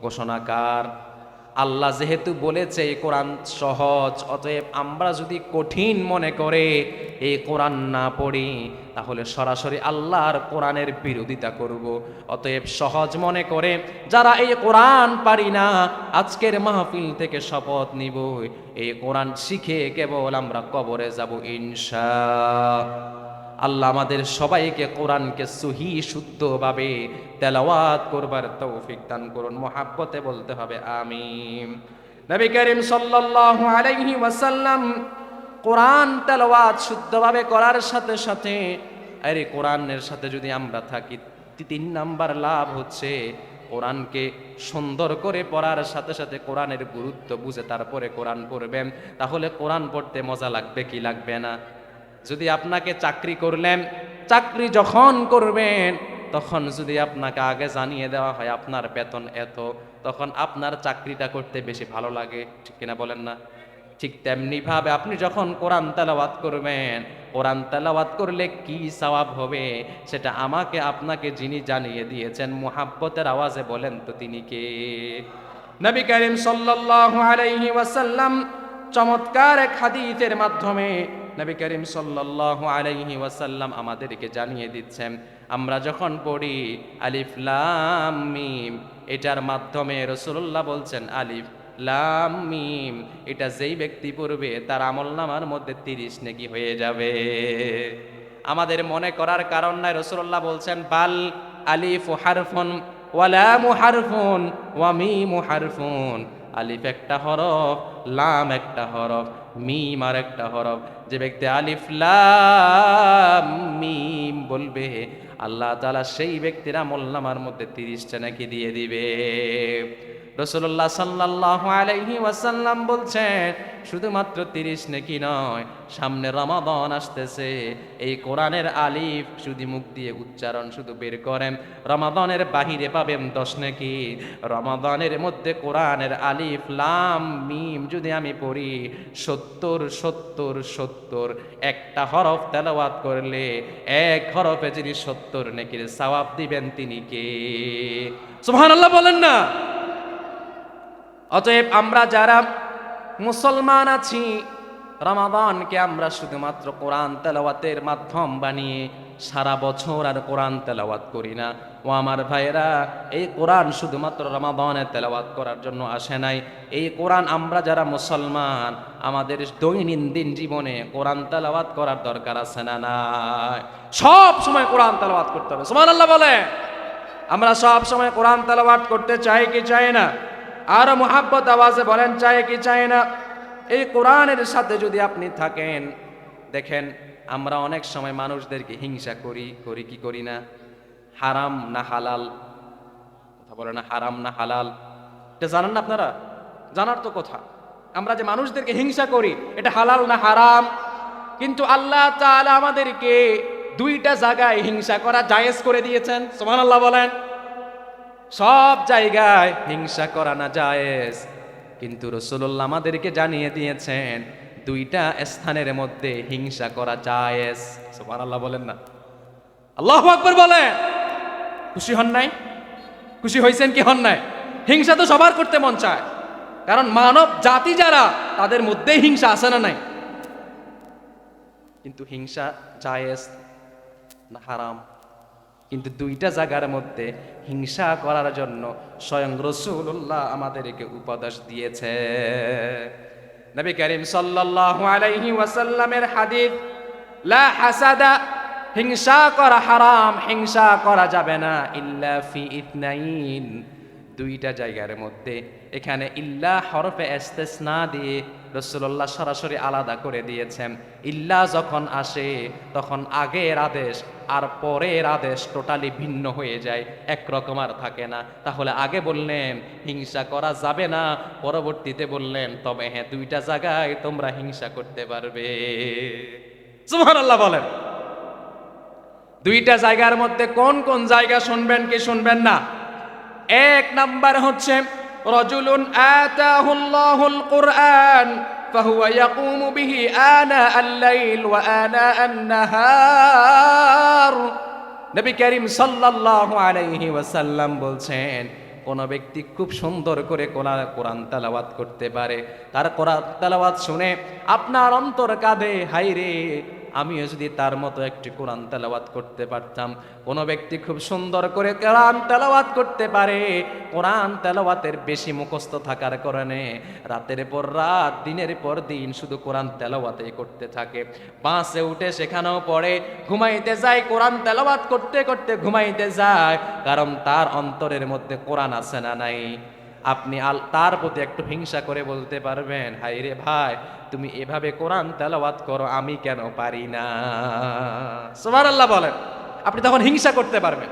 ঘোষণাকার আল্লাহ যেহেতু বলেছে এই কোরআন সহজ, অতএব আমরা যদি কঠিন মনে করে এই কোরআন না পড়ি তাহলে সরাসরি আল্লাহর কোরআনের বিরোধিতা করব। অতএব সহজ মনে করে যারা এই কোরআন পারি না আজকের মাহফিল থেকে শপথ নিব এই কোরআন শিখে কেবল আমরা কবরে যাব ইনশাআল্লাহ। আল্লাহ আমাদের সবাইকে কোরআনকে সহি শুদ্ধভাবে তেলাওয়াত করবার তৌফিক দান করুন। মুহাব্বতে বলতে হবে আমিন। নবী করিম সাল্লাল্লাহু আলাইহি ওয়াসাল্লাম কোরআন তেলাওয়াত শুদ্ধভাবে করার সাথে সাথে, আরে কোরআনের সাথে যদি আমরা থাকি 3 নাম্বার লাভ হচ্ছে কোরআনকে সুন্দর করে পড়ার সাথে সাথে কোরআনের গুরুত্ব বুঝে তারপরে কোরআন পড়বেন, তাহলে কোরআন পড়তে মজা লাগবে কি লাগবে না? যদি আপনাকে চাকরি করলেন, চাকরি যখন করবেন তখন যদি আপনাকে আগে জানিয়ে দেওয়া হয় আপনার বেতন এত, তখন আপনার চাকরিটা করতে বেশি ভালো লাগে, ঠিক কিনা বলেন না? ঠিক তেমনি ভাবে আপনি যখন কোরআন তেলাওয়াত করবেন, কোরআন তেলাওয়াত করলে কি সওয়াব হবে সেটা আমাকে আপনাকে যিনি জানিয়ে দিয়েছেন মুহাব্বতের আওয়াজে বলেন তো তিনি কে? নবী করিম সাল্লাল্লাহু আলাইহি ওয়াসাল্লাম চমৎকার এক হাদিসের মাধ্যমে নবী করিম সাল্লাল্লাহু আলাইহি ওয়াসাল্লাম আমাদেরকে জানিয়ে দিচ্ছেন আমরা যখন পড়ি আলিফ লাম মিম, এটার মাধ্যমে রাসূলুল্লাহ বলছেন আলিফ লাম মিম, এটা যেই ব্যক্তি পড়বে তার আমলনামার মধ্যে 30 নেকি হয়ে যাবে। আমাদের মনে করার কারণ নাই, রাসূলুল্লাহ বলছেন বাল আলিফু হারফুন ওয়া লামু হারফুন ওয়া মিমু হারফুন। আলিফ একটা হরফ, লাম একটা হরফ, মিম আর একটা হরফ। যে ব্যক্তি আলিফ লাম মিম বলবে আল্লাহ তাআলা সেই ব্যক্তির আমলনামার মধ্যে 30টা নাকি দিয়ে দিবে। রাসূলুল্লাহ সাল্লাল্লাহু আলাইহি ওয়াসাল্লাম বলছেন শুধুমাত্র 30 নেকি নয়, সামনে রমাদান আসতেছে, এই কোরআনের আলিফ যদি মুখ দিয়ে উচ্চারণ শুধু বের করেন রমাদানের বাহিরে পাবেন 10 নেকি। রমাদানের মধ্যে কোরআনের আলিফ লাম মিম যদি আমি পড়ি 70 একটা হরফ তেলাওয়াত করলে এক হরফে যিনি 70 নেকির সওয়াব দিবেন তিনি কে? সুবহানাল্লাহ বলেন না। অতএব আমরা যারা মুসলমান আছি রমাদানকে আমরা শুধুমাত্র কোরআন তেলাওয়াতের মাধ্যম বানিয়ে সারা বছর আর কোরআন তেলাওয়াত করি না। ও আমার ভাইয়েরা, এই কোরআন শুধুমাত্র রমাদানে তেলাওয়াত করার জন্য আসে নাই। এই কোরআন আমরা যারা মুসলমান আমাদের দৈনন্দিন জীবনে কোরআন তেলাওয়াত করার দরকার আছে না নাই? সব সময় কোরআন তেলাওয়াত করতে হবে। সুবহানাল্লাহ বলে। আমরা সব সময় কোরআন তেলাওয়াত করতে চাই কি চাই না? আর মুহাব্বত আওয়াজে বলেন চাই কি চাই না? এই কোরআনের সাথে যদি আপনি থাকেন, দেখেন আমরা অনেক সময় মানুষদেরকে হিংসা করি কি করি না? হারাম না হালাল? কথা বলে না, হারাম না হালাল? এটা জানেন না আপনারা? জানার তো কথা। আমরা যে মানুষদেরকে হিংসা করি এটা হালাল না হারাম? কিন্তু আল্লাহ তাআলা আমাদেরকে দুইটা জায়গায় হিংসা করা জায়েজ করে দিয়েছেন। সুবহানাল্লাহ বলেন। সব জায়গায় হিংসা করা না জায়েজ, কিন্তু রাসূলুল্লাহ আমাদেরকে জানিয়ে দিয়েছেন দুইটা স্থানের মধ্যে হিংসা করা জায়েজ। সুবহানাল্লাহ বলেন না। আল্লাহু আকবার বলেন। খুশি হন নাই? খুশি হয়েছেন কি হন নাই? হিংসা তো সবার করতে মন চায়, কারণ মানব জাতি যারা তাদের মধ্যেই হিংসা আছে না নাই? কিন্তু হিংসা জায়েজ না হারাম? কিন্তু দুইটা জায়গার মধ্যে হিংসা করার জন্য স্বয়ং রাসূলুল্লাহ আমাদেরকে উপদেশ দিয়েছে। নবী করিম সাল্লাল্লাহু আলাইহি ওয়াসাল্লামের হাদিস, লা হাসাদা, হিংসা করা হারাম, হিংসা করা যাবে না, ইল্লা ফি ইথনাইন, দুইটা জায়গার মধ্যে। এখানে ইল্লা হরফে ইস্তিসনা দিয়ে রাসূলুল্লাহ সরাসরি আলাদা করে দিয়েছেন। ইল্লা যখন আসে তখন আগের আদেশ আর পরের আদেশ টোটালি ভিন্ন হয়ে যায়, একরকম আর থাকে না। তাহলে আগে বললেন হিংসা করা যাবে না, পরবর্তীতে বললেন তবে হ্যাঁ দুইটা জায়গায় তোমরা হিংসা করতে পারবে। সুবহানাল্লাহ বলেন। দুইটা জায়গার মধ্যে কোন কোন জায়গা শুনবেন কি শুনবেন না? এক নাম্বার হচ্ছে রাজুলুন আতাহুল্লাহুল কুরআন ফাহুয়া ইয়াকুমু বিহি আনা আল-লাইল ওয়া আনা আন-নাহার। নবী করিম সাল্লাল্লাহু আলাইহি ওয়াসাল্লাম বলছেন কোন ব্যক্তি খুব সুন্দর করে কোরআন তেলাওয়াত করতে পারে, তার কোরআন তেলাওয়াত শুনে আপনার অন্তর কাঁদে, হায়রে আমিও যদি তার মতো একটি কোরআন তেলাওয়াত করতে পারতাম। কোন ব্যক্তি খুব সুন্দর করে কোরআন তেলাওয়াত করতে পারে, কোরআন তেলাওয়াতের বেশি মুখস্থ থাকার কারণে রাতের পর রাত দিনের পর দিন শুধু কোরআন তেলাওয়াতই করতে থাকে। বাসে উঠে সেখানেও পড়ে, ঘুমাইতে যায় কোরআন তেলাওয়াত করতে করতে ঘুমাইতে যায়, কারণ তার অন্তরের মধ্যে কোরআন আছে না নাই? আপনি তার প্রতি একটু হিংসা করে বলতে পারবেন, হায়রে ভাই তুমি এভাবে কোরআন তেলাওয়াত করো, আমি কেন পারি না? সুবহানাল্লাহ বলেন। আপনি তখন হিংসা করতে পারবেন।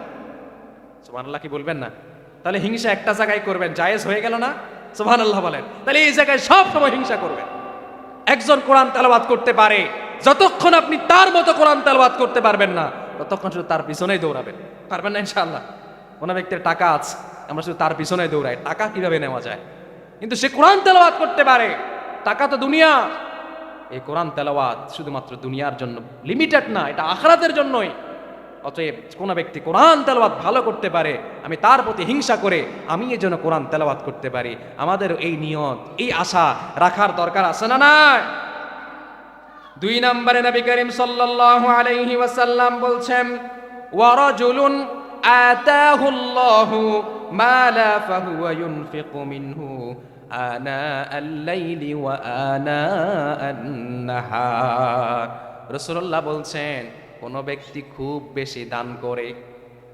সুবহানাল্লাহ কি বলবেন না? তাহলে হিংসা একটা জায়গায় করবেন, জায়েজ হয়ে গেল না? সুবহানাল্লাহ বলেন। তাহলে এই জায়গায় সব সময় হিংসা করবেন। একজন কোরআন তেলাওয়াত করতে পারে, যতক্ষণ আপনি তার মতো কোরআন তেলাওয়াত করতে পারবেন না ততক্ষণ শুধু তার পিছনেই দৌড়াবেন। পারবেন না ইনশাআল্লাহ? কোন ব্যক্তির টাকা আছে, আমরা শুধু তার পিছনে দৌড়াই, টাকা কিভাবে নেওয়া যায়, কিন্তু সে কোরআন তেলাওয়াত করতে পারে। টাকা তো দুনিয়া, এই কোরআন তেলাওয়াত শুধুমাত্র দুনিয়ার জন্য লিমিটেড না, এটা আখিরাতের জন্যই। অতএব কোন ব্যক্তি কোরআন তেলাওয়াত ভালো করতে পারে, আমি তার প্রতি হিংসা করে আমি এই জন্য কোরআন তেলাওয়াত করতে পারি, আমাদের এই নিয়ত এই আশা রাখার দরকার আছে না নাই? দুই নম্বরে নবী করিম সাল্লাল্লাহু আলাইহি ওয়াসাল্লাম বলছেন ওয়া রাজুলুন আতাহুল্লাহু মালা ফাহুয়া ইউনফিকু মিনহু আনা আল-লাইলি ওয়া আনা আন-নাহার। রাসূলুল্লাহ বলছেন কোন ব্যক্তি খুব বেশি দান করে,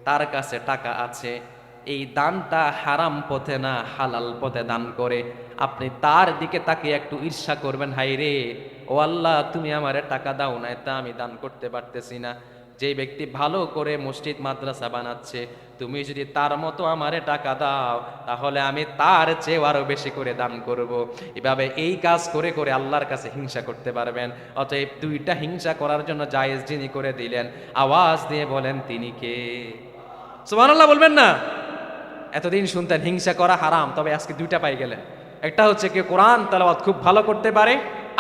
তার কাছে টাকা আছে, এই দানটা হারাম পথে না হালাল পথে দান করে, আপনি তার দিকে তাকে একটু ঈর্ষা করবেন, হায় রে ও আল্লাহ তুমি আমারে টাকা দাও না, তা আমি দান করতে পারতেছি না। যে ব্যক্তি ভালো করে মসজিদ মাদ্রাসা বানাচ্ছে, তুমি যদি তার মতো আমারে টাকা দাও, তাহলে আমি তার চেয়ে আরো বেশি করে দান করব। এভাবে এই কাজ করে করে আল্লাহর কাছে হিংসা করতে পারবেন। অতএব দুইটা হিংসা করার জন্য জায়েজ যিনি করে দিলেন, আওয়াজ দিয়ে বলেন তিনি কে? সুবহানাল্লাহ বলবেন না? এতদিন শুনতেন হিংসা করা হারাম, তবে আজকে দুইটা পাই গেলেন। একটা হচ্ছে কি কোরআন তেলাওয়াত খুব ভালো করতে পারে,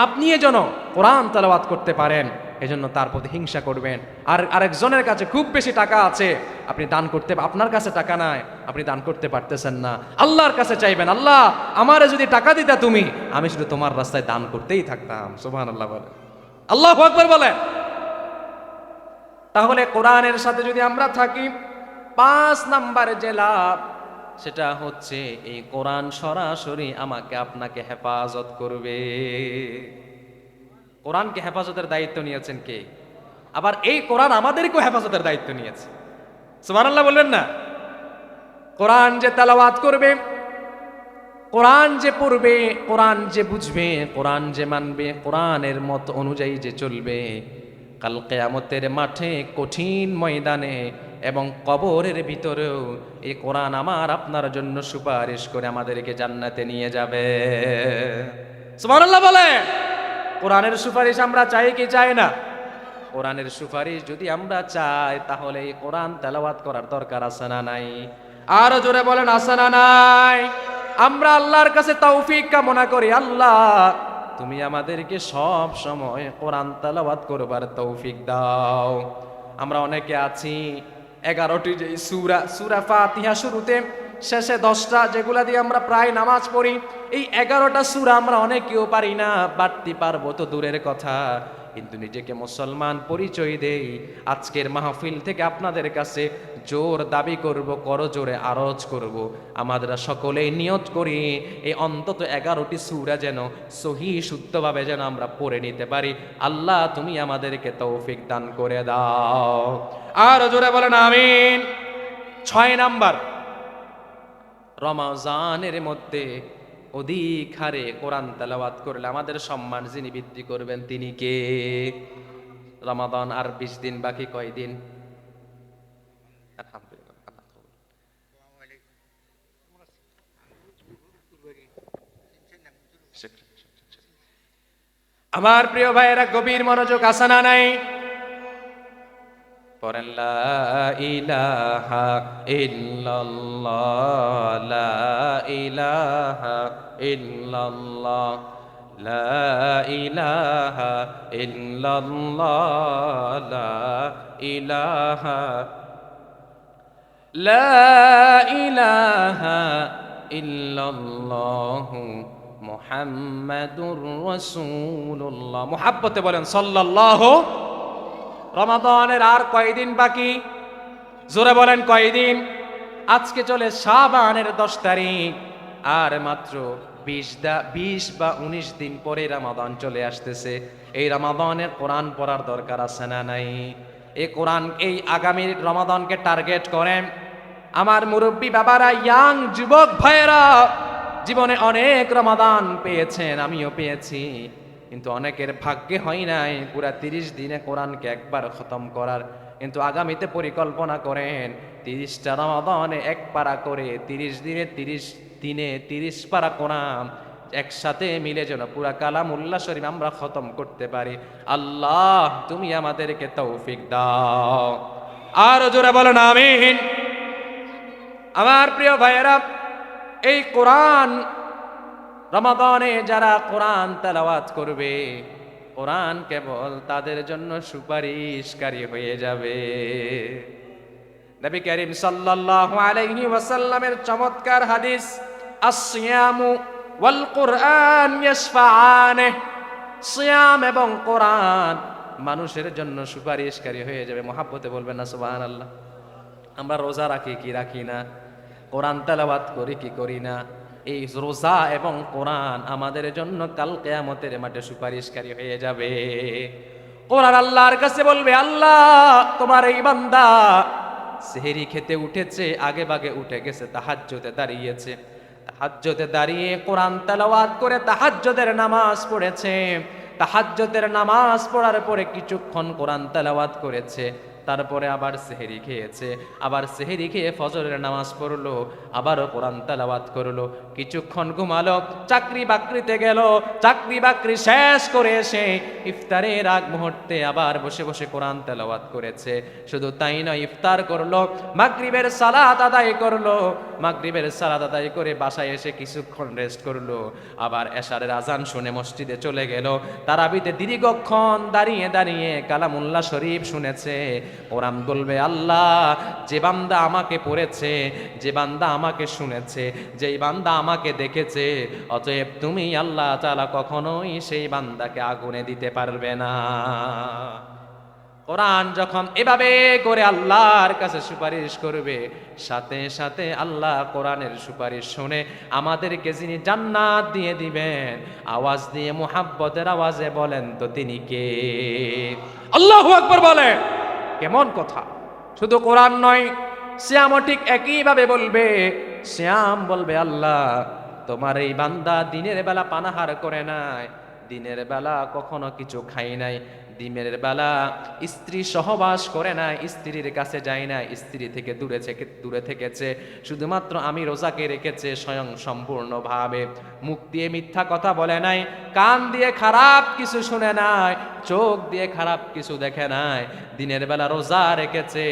আপনি যেন কোরআন তেলাওয়াত করতে পারেন, এজন্য তার প্রতি হিংসা করবেন। আর আরেকজনের কাছে খুব বেশি টাকা আছে, আপনি দান করতে, আপনার কাছে টাকা নাই, আপনি দান করতে পারতেছেন না, আল্লাহর কাছে চাইবেন, আল্লাহ আমারে যদি টাকা দিতা তুমি, আমি শুধু তোমার রাস্তায় দান করতেই থাকতাম। সুবহানাল্লাহ বলে, আল্লাহু আকবার বলে। তাহলে কোরআনের সাথে যদি আমরা থাকি, 5 নাম্বার যে লাভ, সেটা হচ্ছে এই কোরআন সরাসরি আমাকে আপনাকে হেফাজত করবে। কোরআনকে হেফাজতের দায়িত্ব নিয়েছেন কে? আবার এই কোরআন আমাদেরকেও হেফাজতের দায়িত্ব নিয়েছে। সুবহানাল্লাহ বলবেন না? কোরআন যে তেলাওয়াত করবে, কোরআন যে পড়বে, কোরআন যে বুঝবে, কোরআন যে মানবে, কোরআনের মত অনুযায়ী যে চলবে, কাল কিয়ামতের মাঠে, কঠিন ময়দানে এবং কবরের ভিতরেও এই কোরআন আমার আপনার জন্য সুপারিশ করে আমাদেরকে জান্নাতে নিয়ে যাবে। সুবহানাল্লাহ বলে। কোরআনের সুপারিশ আমরা চাই কি চাই না? কোরআনের সুপারিশ যদি আমরা চাই, তাহলে এই কোরআন তেলাওয়াত করার দরকার আছে না নাই? আরো জোরে বলেন, আছে না নাই? আমরা আল্লাহর কাছে তৌফিক কামনা করি, আল্লাহ তুমি আমাদেরকে সব সময় কোরআন তেলাওয়াত করবার তৌফিক দাও। আমরা অনেকে আছি 11টি যে সূরা ফাতিহা শুরুতে, শেষে 10টা, যেগুলা দিয়ে আমরা প্রায় নামাজ পড়ি, এই 11টা সূরা আমরা অনেকেও পারি না, বাড়তি পারবো তো দূরের কথা, কিন্তু নিজেকে মুসলমান পরিচয় দেই। আজকের মাহফিল থেকে আপনাদের কাছে জোর দাবি করব, করজোরে আরজ করব, আমাদের সকলেই নিয়ত করি এই অন্তত 11টি সূরা যেন সহি শুদ্ধভাবে যেন আমরা পড়ে নিতে পারি। আল্লাহ তুমি আমাদেরকে তৌফিক দান করে দাও। আর জোরে বলেন আমিন। 6 নাম্বার, রমজানের মধ্যে অধিক হারে কোরআন তেলাওয়াত করলে আমাদের সম্মান যিনি বৃদ্ধি করবেন তিনি কে? রমাদান আর 20 দিন বাকি, কয় দিন? আমার প্রিয় ভাইয়েরা, গভীর মনোযোগ আছে না নাই? পড়েন লা ইলাহা ইল্লাল্লাহ, লা ইলাহা ইল্লাল্লাহ, লা ইলাহা ইল্লাল্লাহ, লা ইলাহা, লা ইলাহা ইল্লাল্লাহ মুহাম্মাদুর রাসূলুল্লাহ। মুহাব্বতে বলেন সাল্লাল্লাহু। রমাদানের আর কয়দিন বাকি? জোরে বলেন কয়দিন? আজকে চলে শাবানের 10 তারিখ, আর মাত্র 20 বা 19 দিন পরে রমাদান চলে আসতেছে। এই রমাদানের কোরআন পড়ার দরকার আছে না নাই? এই কোরআন, এই আগামী রমাদানকে টার্গেট করেন। আমার মুরব্বী বাবারা, ইয়াং যুবক ভাইয়েরা, জীবনে অনেক রমাদান পেয়েছেন, আমিও পেয়েছি, কিন্তু অনেকের ভাগ্যে হয় নাই পুরা 30 দিনে কোরআনকে একবার খতম করার। কিন্তু আগামীতে পরিকল্পনা করেন 30টা রমাদানে এক পারা করে, 30 দিনে 30 পারা কোরআন একসাথে মিলে যেন পুরা কালামুল্লাহ শরীফ আমরা খতম করতে পারি। আল্লাহ তুমি আমাদেরকে তৌফিক দাও। আর জোরে বলেন আমিন। আমার প্রিয় ভাইয়েরা, এই কোরআন রমাদানে যারা কোরআন তেলাওয়াত করবে, কোরআন কেবল তাদের জন্য সুপারিশকারী হয়ে যাবে। নবী করিম সাল্লাল্লাহু আলাইহি ওয়াসাল্লামের চমৎকার হাদিস, আসসিয়ামু ওয়াল কুরআন ইয়াশফাআনে, সিয়াম এবং কোরআন মানুষের জন্য সুপারিশকারী হয়ে যাবে। মুহাব্বতে বলবেন না সুবহানাল্লাহ? আমরা রোজা রাখি কি রাখি না? কোরআন তেলাওয়াত করি কি করি না? এই রোজা এবং কোরআন আমাদের জন্য কাল কিয়ামতের মাঠে সুপারিশকারী হয়ে যাবে। কোরআন আল্লাহর কাছে বলবে, আল্লাহ তোমার এই বান্দা সেহরি খেতে উঠেছে, আগে ভাগে উঠে গেছে, তাহাজ্জুদে দাঁড়িয়েছে, তাহাজ্জুদে দাঁড়িয়ে কোরআন তেলাওয়াত করে তাহাজ্জুদের নামাজ পড়েছে, তাহাজ্জুদের নামাজ পড়ার পরে কিছুক্ষণ কোরআন তেলাওয়াত করেছে, তারপরে আবার সেহেরি খেয়েছে, আবার সেহেরি খেয়ে ফজরের নামাজ পড়লো, আবারও কোরআন তেলাওয়াত করলো, কিছুক্ষণ ঘুমালো, চাকরি বাকরিতে গেল, চাকরি বাকরি শেষ করে এসে ইফতারের আগ মুহূর্তে আবার বসে বসে কোরআন তেলাওয়াত করেছে। শুধু তাই নয়, ইফতার করলো, মাগরিবের সালাত আদায় করলো, মাগরিবের সালাত আদায় করে বাসায় এসে কিছুক্ষণ রেস্ট করলো, আবার এশারের আজান শুনে মসজিদে চলে গেল, তারাবিতে দীর্ঘক্ষণ দাঁড়িয়ে দাঁড়িয়ে কালামুল্লাহ শরীফ শুনেছে। কোরআন বলবে, আল্লাহ, যে বান্দা আমাকে পড়েছে, যে বান্দা আমাকে শুনেছে, যেই বান্দা আমাকে দেখেছে, অতএব তুমি আল্লাহ তাআলা কখনোই সেই বান্দাকে আগুনে দিতে পারবে না। কোরআন যখন এভাবে করে আল্লাহর কাছে সুপারিশ করবে, সাথে সাথে আল্লাহ কোরআনের সুপারিশ শুনে আমাদেরকে যিনি জান্নাত দিয়ে দিবেন, আওয়াজ দিয়ে মুহাব্বতের আওয়াজে বলেন তো তিনি কে? আল্লাহু আকবার বলেন। কেমন কথা! শুধু কোরআন নয়, শ্যামও ঠিক একইভাবে বলবে। শ্যাম বলবে, আল্লাহ, তোমার এই বান্দা দিনের বেলা পানাহার করে নাই, দিনের বেলা কখনো কিছু খাই নাই, দিনের বেলা স্ত্রী সহবাস করে না, স্ত্রীর কাছে যায় না, স্ত্রী থেকে দূরে থেকেছে, শুধুমাত্র আমি রোজাকে রেখেছে স্বয়ং সম্পূর্ণভাবে, মুখ দিয়ে মিথ্যা কথা বলে নাই, কান দিয়ে খারাপ কিছু শুনে নাই, চোখ দিয়ে খারাপ কিছু দেখে নাই, দিনের বেলা রোজা রেখেছে।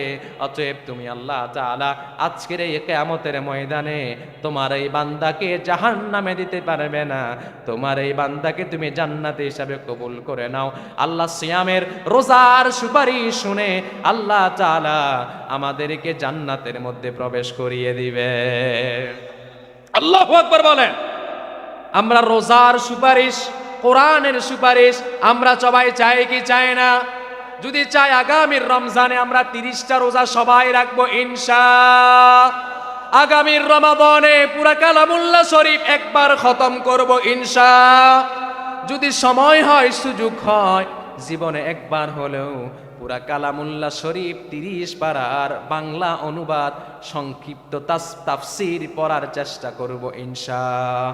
অতএব তুমি আল্লাহ তাআলা আজকের এই কিয়ামতের ময়দানে তোমার এই বান্দাকে জাহান্নামে দিতে পারবে না, তোমার এই বান্দাকে তুমি জান্নাতে হিসাবে কবুল করে নাও। আল্লাহ সিয়ামের রোজার সুপারিশ শুনে আল্লাহ তাআলা আমাদেরকে জান্নাতের মধ্যে প্রবেশ করিয়ে দিবে। আল্লাহু আকবার বলেন। আমরা রোজার সুপারিশ, কোরআনের সুপারিশ আমরা সবাই চাই কি চাই না? যদি চাই, আগামীর রমজানে আমরা 30টা রোজা সবাই রাখবো ইনশাআল্লাহ। আগামীর রমাদানে পুরা কালামুল্লাহ শরীফ একবার খতম করব ইনশাআল্লাহ। যদি সময় হয়, সুযোগ হয়, জীবনে একবার হলেও পুরা কালামুল্লাহ শরীফ 30 পারার বাংলা অনুবাদ সংক্ষিপ্ত তাফসীর পড়ার চেষ্টা করব ইনশাআল্লাহ।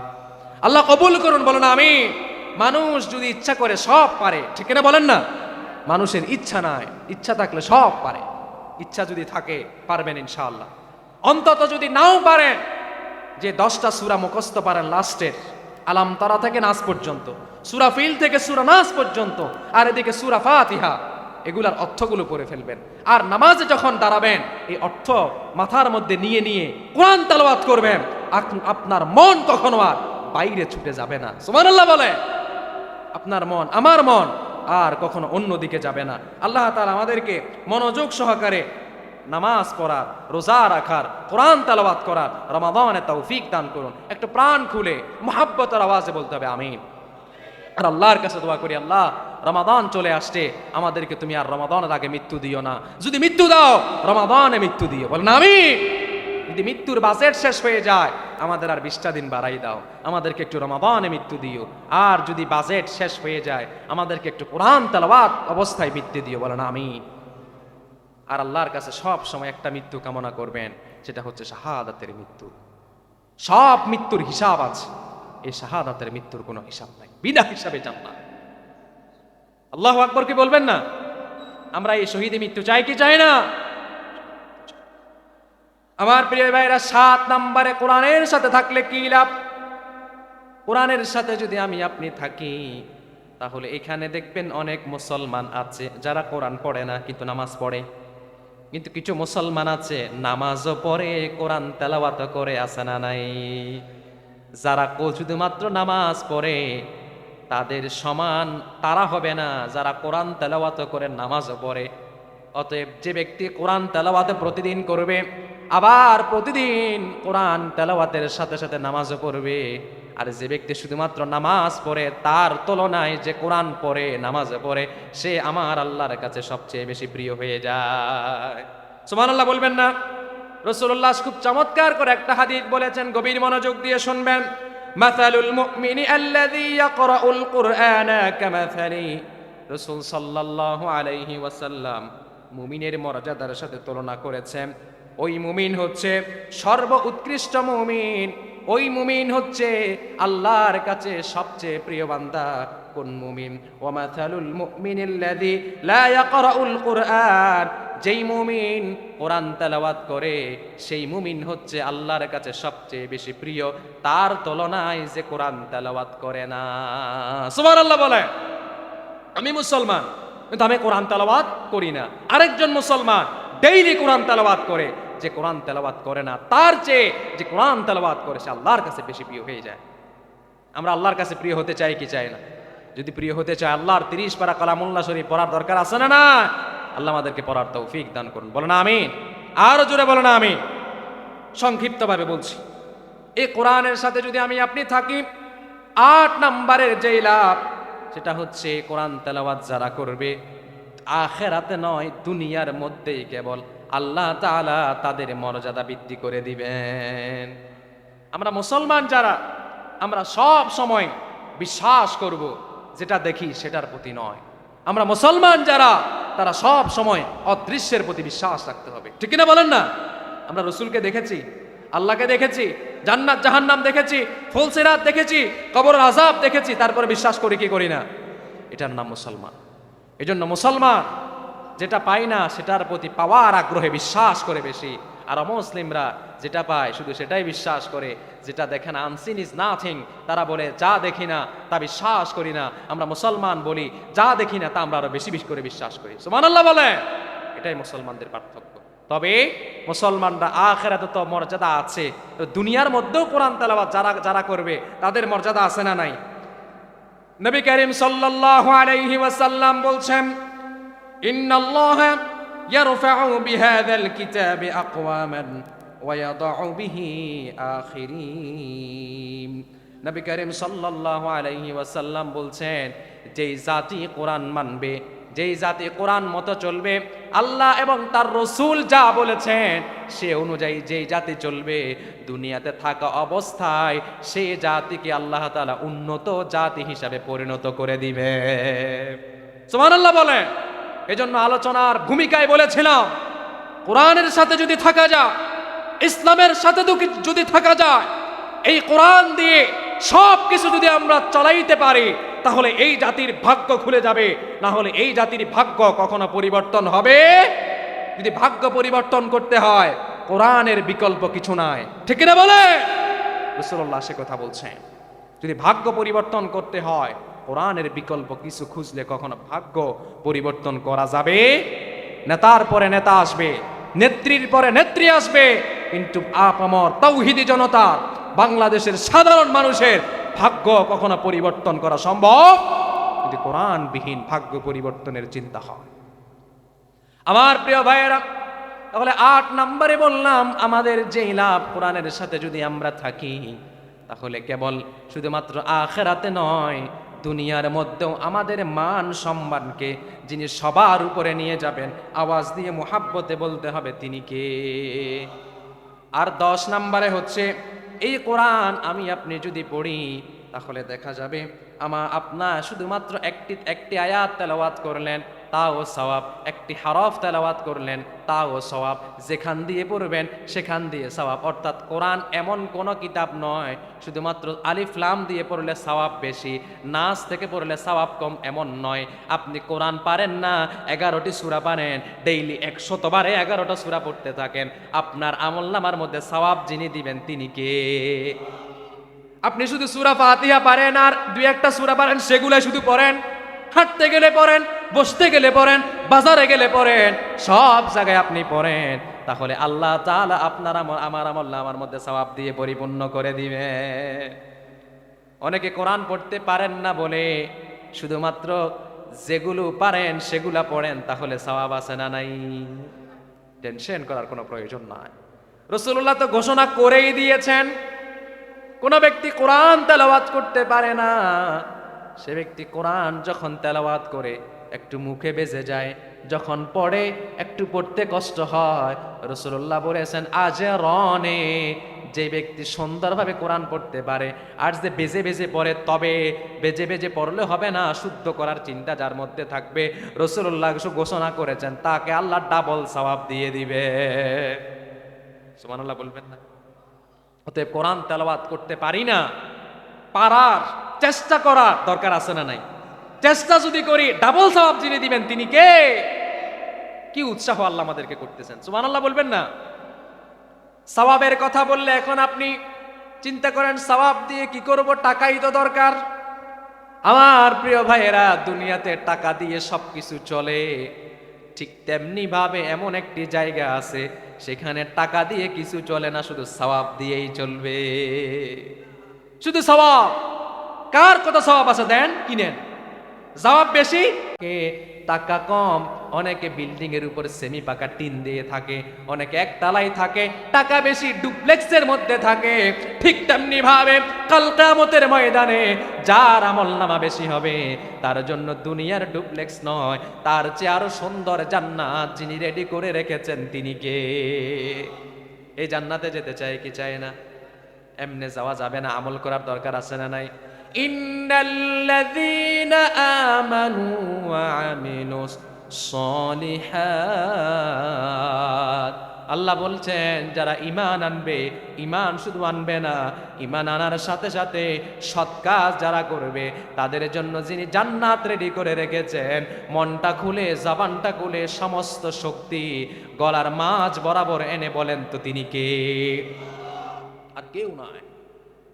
আল্লাহ কবুল করুন, বলুন আমিন। মানুষ যদি ইচ্ছা করে সব পারে, ঠিক না বলেন না? মানুষের ইচ্ছা নাই, ইচ্ছা থাকলে সব পারে। ইচ্ছা যদি থাকে পারবেন ইনশাআল্লাহ। অন্তত যদি নাও পারেন, যে 10টা সূরা মুখস্থ পারেন লাস্টের, আলাম তারা থেকে নাস পর্যন্ত, সূরা ফিল থেকে সূরা নাস পর্যন্ত, আর এদিকে সূরা ফাতিহা, এগুলার অর্থগুলো পড়ে ফেলবেন। আর নামাজে যখন দাঁড়াবেন, এই অর্থ মাথার মধ্যে নিয়ে নিয়ে কোরআন তেলাওয়াত করবেন। আপনার মন কখনো আর বাইরে ছুটে যাবে না। সুবহানাল্লাহ বলে। আপনার মন, আমার মন আর কখনো অন্যদিকে যাবে না। আল্লাহ তাআলা আমাদেরকে মনোযোগ সহকারে নামাজ পড়ার, রোজা রাখার, কোরআন তেলাওয়াত করার রমাদানে তৌফিক দান করুন। একটু প্রাণ খুলে মুহাব্বতের আওয়াজে বলতে হবে আমিন। আর আল্লাহর কাছে দোয়া করি, আল্লাহ, রমাদান চলে আসছে, আমাদেরকে তুমি আর রমাদানের আগে মৃত্যু দিও না। যদি মৃত্যু দাও, রমাদানে মৃত্যু দিও, বলেন আমিন। যদি মৃত্যুর বাজেট শেষ হয়ে যায়, আমাদের আর 20টা দিন বাড়াই দাও, আমাদেরকে একটু রমাদানে মৃত্যু দিও। আর যদি বাজেট শেষ হয়ে যায়, আমাদেরকে একটু কোরআন তেলাওয়াত অবস্থায় মৃত্যু দিও, বলেন আমিন। আর আল্লাহর কাছে সব সময় একটা মৃত্যু কামনা করবেন, সেটা হচ্ছে শাহাদাতের মৃত্যু। সব মৃত্যুর হিসাব আছে, এই শাহাদাতের মৃত্যুর কোনো হিসাব নাই, বিনা হিসাবে জান্নাত। আল্লাহু আকবার কি বলবেন না? আমরা এই শহীদে মৃত্যু চাই কি চাই না? আমার প্রিয় ভাইরা, 7 নম্বরে কোরআনের সাথে থাকলে কি লাভ? কোরআনের সাথে যদি আমি আপনি থাকি, তাহলে এখানে দেখবেন অনেক মুসলমান আছে যারা কোরআন পড়ে না কিন্তু নামাজ পড়ে। কিন্তু কিছু মুসলমান আছে নামাজও পড়ে, কোরআন তেলাওয়াত করে, আছে না নাই? যারা শুধুমাত্র নামাজ পড়ে তাদের সমান তারা হবে না যারা কোরআন তেলাওয়াত করে নামাজও পড়ে। অতএব যে ব্যক্তি কোরআন তেলাওয়াতে প্রতিদিন করবে, আবার প্রতিদিন কোরআন তেলাওয়াতের সাথে সাথে নামাজও পড়বে, আর যে ব্যক্তি শুধুমাত্র নামাজ পড়ে, তার তুলনায় যে কোরআন পড়ে, নামাজও পড়ে, সে আমার আল্লাহর কাছে সবচেয়ে বেশি প্রিয় হয়ে যায়। সুবহানাল্লাহ বলবেন না? রাসূলুল্লাহ খুব চমৎকার করে একটা হাদিস বলেছেন, গভীর মনোযোগ দিয়ে শুনবেন। মাসালুল মুমিনি আল্লাযী ইয়াকরাউল কুরআনা কামাসালি, রাসূল সাল্লাল্লাহু আলাইহি ওয়াসাল্লাম মুমিনের মর্যাদার সাথে তুলনা করেছেন। ওই মুমিন হচ্ছে সর্ব উৎকৃষ্ট মুমিন, ওই মুমিন হচ্ছে আল্লাহর কাছে সবচেয়ে প্রিয় বান্দা, কোন মুমিন, ওয়া মাসালুল মুমিনিল্লাযী লা ইয়াকরাউল কুরআন, যেই মুমিন কোরআন তেলাওয়াত করে সেই মুমিন হচ্ছে আল্লাহর কাছে সবচেয়ে বেশি প্রিয় তার তুলনায় যে কোরআন তেলাওয়াত করে না। সুবহানাল্লাহ বলে। আমি মুসলমান কিন্তু আমি কোরআন তেলাওয়াত করি না। আরেকজন মুসলমান ডেইলি কোরআন তেলাওয়াত করে, যে কোরআন তেলাওয়াত করে না তার চেয়ে যে কোরআন তেলাওয়াত করে সে আল্লাহর কাছে বেশি প্রিয় হয়ে যায়। আমরা আল্লাহর কাছে প্রিয় হতে চাই কি চাই না? যদি প্রিয় হতে চাই আল্লাহর 30 পারা কালামুল্লাহ শরীফ পড়ার দরকার আছে না? না, আল্লাহ আমাদেরকে পড়ার তৌফিক দান করুন। বলো না আমিন। আরো জোরে বলো না আমিন। সংক্ষিপ্তভাবে বলছি, এই কোরআনের সাথে যদি আমি আপনি থাকি, 8 নম্বরের যেই লাভ সেটা হচ্ছে কোরআন তেলাওয়াত যারা করবে আখিরাতে নয় দুনিয়ার মধ্যেই কেবল আল্লাহ তাআলা তাদের মর্যাদা বৃদ্ধি করে দিবেন। আমরা মুসলমান যারা, আমরা সব সময় বিশ্বাস করব যেটা দেখি সেটার প্রতি নয়। আমরা মুসলমান যারা, তারা সব সময় অদৃশ্যের প্রতি বিশ্বাস রাখতে হবে, ঠিক কিনা বলেন না? আমরা রসুলকে দেখেছি, আল্লাহকে দেখেছি, জান্নাত জাহান্নাম দেখেছি, ফুলসিরাত দেখেছি, কবরের আযাব দেখেছি, তারপরে বিশ্বাস করি কি করি না? এটার নাম মুসলমান। এজন্য মুসলমান যেটা পায় না সেটার প্রতি পাওয়ার আগ্রহে বিশ্বাস করে বেশি, আর অমুসলিমরা যেটা পায় শুধু সেটাই বিশ্বাস করে, যেটা দেখে না, আনসিন ইজ নাথিং, তারা বলে যা দেখি না তা বিশ্বাস করি না। আমরা মুসলমান বলি যা দেখি না তা আমরা আরো বেশি বেশি করে বিশ্বাস করি। সুবহানাল্লাহ বলে। এটাই মুসলমানদের পার্থক্য। তবে মুসলমানরা আখিরাতে তো মর্যাদা আছে, তো দুনিয়ার মধ্যেও কোরআন তেলাওয়াত যারা যারা করবে তাদের মর্যাদা আছে না নাই? নবী করিম সাল্লাল্লাহু আলাইহি ওয়াসাল্লাম বলছেন, ইন্নাল্লাহা ইয়ারফাউ বিহাযাল কিতাবি আকওয়ামান ওয়া ইয়াদাউ বিহি আখিরিন। নবী করিম সাল্লাল্লাহু আলাইহি ওয়াসাল্লাম বলছেন, যেই জাতি কোরআন মানবে, যেই জাতি কোরআন মতো চলবে, আল্লাহ এবং তার রসুল যা বলেছেন সে অনুযায়ী যেই জাতি চলবে, দুনিয়াতে থাকা অবস্থায় সেই জাতিকে আল্লাহ তাআলা উন্নত জাতি হিসাবে পরিণত করে দিবে। সুবহানাল্লাহ বলে। এজন্য আলোচনার ভূমিকায় বলেছিলাম, কোরআনের সাথে যদি থাকা যায়, ইসলামের সাথে যদি থাকা যায়, এই কোরআন দিয়ে সব কিছু যদি আমরা চালাইতে পারি, তাহলে এই জাতির ভাগ্য খুলে যাবে। না হলে এই জাতির ভাগ্য কখনো পরিবর্তন হবে। যদি ভাগ্য পরিবর্তন করতে হয়, কোরআনের বিকল্প কিছু নাই, ঠিক কিনা বলে? রাসূলুল্লাহ সে কথা বলছেন। যদি ভাগ্য পরিবর্তন করতে হয়, কোরআনের বিকল্প কিছু খুঁজলে কখনো ভাগ্য পরিবর্তন করা যাবে। নেতার পরে নেতা আসবে, নেত্রীর পরে নেত্রী আসবে, কিন্তু আপামর তাওহীদি জনতা, বাংলাদেশের সাধারণ মানুষের ভাগ্য কখনো পরিবর্তন করা সম্ভব যদি কোরআনবিহীন ভাগ্য পরিবর্তনের চিন্তা হয়। আমার প্রিয় ভাইয়েরা, তাহলে 8 নম্বরে বললাম, আমাদের যেই লাভ কোরআনের সাথে যদি আমরা থাকি, তাহলে কেবল শুধুমাত্র আখিরাতে নয় দুনিয়ার মধ্যেও আমাদের মান সম্মানকে যিনি সবার উপরে নিয়ে যাবেন, আওয়াজ দিয়ে মুহাব্বতে বলতে হবে তিনি কে। আর 10 নম্বরে হচ্ছে, এই কোরআন আমি আপনি যদি পড়ি, তাহলে দেখা যাবে আপনার শুধুমাত্র একটি আয়াত তেলাওয়াত করলেন তাও সওয়াব, একটি হরফ তেলাওয়াত করলেন তাও সওয়াব, যেখান দিয়ে পড়বেন সেখান দিয়ে সওয়াব। অর্থাৎ কোরআন এমন কোনো কিতাব নয় শুধুমাত্র আলিফ লাম দিয়ে পড়লে সওয়াব বেশি, নাস থেকে পড়লে সওয়াব কম, এমন নয়। আপনি কোরআন পারেন না, 11টি সূরা পারেন, ডেইলি 100 বারে 11টা সূরা পড়তে থাকেন, আপনার আমলনামার মধ্যে সওয়াব যিনি দিবেন তিনি কে? আপনি শুধু সূরা ফাতিহা পারেন আর 2-1টা সূরা পারেন, সেগুলাই শুধু পড়েন, হাঁটতে গেলে পড়েন, বসতে গেলে পড়েন, বাজারে গেলে পড়েন, সব জায়গায় আপনি পড়েন, তাহলে আল্লাহ তাআলা আপনার আমার আমলনামার মধ্যে সওয়াব দিয়ে পরিপূর্ণ করে দিবে। অনেকে কোরআন পড়তে পারেন না বলে শুধুমাত্র যেগুলো পারেন সেগুলা পড়েন, তাহলে সওয়াব আছে না নাই? টেনশন করার কোনো প্রয়োজন নাই। রাসূলুল্লাহ তো ঘোষণা করেই দিয়েছেন, কোন ব্যক্তি কোরআন তেলাওয়াত করতে পারে না, সে ব্যক্তি কোরআন যখন তেলাওয়াত করে একটু মুখে বেজে যায়, যখন পড়ে একটু পড়তে কষ্ট হয়। রাসূলুল্লাহ বলেছেন, আজরানে, যে ব্যক্তি সুন্দরভাবে কোরআন পড়তে পারে আর যে বেজে বেজে পড়ে, তবে বেজে বেজে পড়লে হবে না, শুদ্ধ করার চিন্তা যার মধ্যে থাকবে, রাসূলুল্লাহ ঘোষণা করেছেন তাকে আল্লাহ ডাবল সওয়াব দিয়ে দিবে। সুবহানাল্লাহ বলবেন না? অতএব কোরআন তেলাওয়াত করতে পারি না, পারার চেষ্টা করার দরকার আছে না নাই? চেষ্টা যদি করি ডাবল সওয়াব যিনি দিবেন তিনি কে? কি উৎসাহ আল্লাহ আমাদেরকে করতেছেন, সুবহানাল্লাহ বলবেন না? সওয়াবের কথা বললে এখন আপনি চিন্তা করেন সওয়াব দিয়ে কি করব, টাকাই তো দরকার। আমার প্রিয় ভাইয়েরা, দুনিয়াতে টাকা দিয়ে সবকিছু চলে, ঠিক তেমনি ভাবে এমন একটি জায়গা আছে সেখানে টাকা দিয়ে কিছু চলে না, শুধু সওয়াব দিয়েই চলবে। শুধু সওয়াব। কার কত সওয়াব আছে দেন, কিনেন। সওয়াব বেশি, কে টাকা কম। অনেকে বিল্ডিং এর উপর সেমি পাকা টিন দিয়ে থাকে, অনেকে একতলায় থাকে, টাকা বেশি ডুপ্লেক্সের মধ্যে থাকে। ঠিক তেমনি ভাবে কাল কিয়ামতের ময়দানে যার আমলনামা বেশি হবে তার জন্য দুনিয়ার ডুপ্লেক্স নয়, তার চেয়ে আরো সুন্দর জান্নাত যিনি রেডি করে রেখেছেন তিনি কে? এই জান্নাতে যেতে চায় কি চায় না? এমনে যাওয়া যাবে না, আমল করার দরকার আছে না নাই? ইন্নাল্লাযীনা আমানু ওয়া আমিলুস সলিহাত, আল্লাহ বলছেন যারা ঈমান আনবে, ঈমান শুধু আনবে না, ঈমান আনার সাথে সাথে সৎ কাজ যারা করবে তাদের জন্য যিনি জান্নাত রেডি করে রেখেছেন, মনটা খুলে জবানটা খুলে সমস্ত শক্তি গলার মাঝ বরাবর এনে বলেন তো তিনি কে? আর কেউ নয়।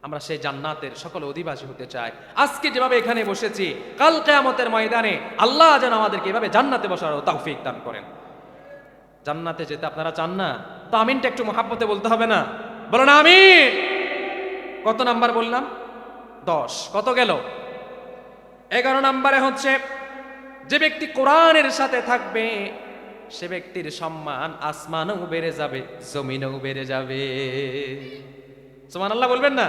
আমরা সেই জান্নাতের সকল অধিবাসী হতে চাই। আজকে যেভাবে এখানে বসেছি, কাল কিয়ামতের ময়দানে আল্লাহ যেন আমাদেরকে এভাবে জান্নাতে বসার তৌফিক দান করেন। জান্নাতে যেতে আপনারা চান না? তো আমিনটা একটু মহাব্বতে বলতে হবে না? বলো না আমিন। কত নাম্বার বললাম? 10। কত গেল? 11 নম্বরে হচ্ছে যে ব্যক্তি কোরআনের সাথে থাকবে সে ব্যক্তির সম্মান আসমানেও বেড়ে যাবে, জমিনেও বেড়ে যাবে। সুবহানাল্লাহ বলবেন না?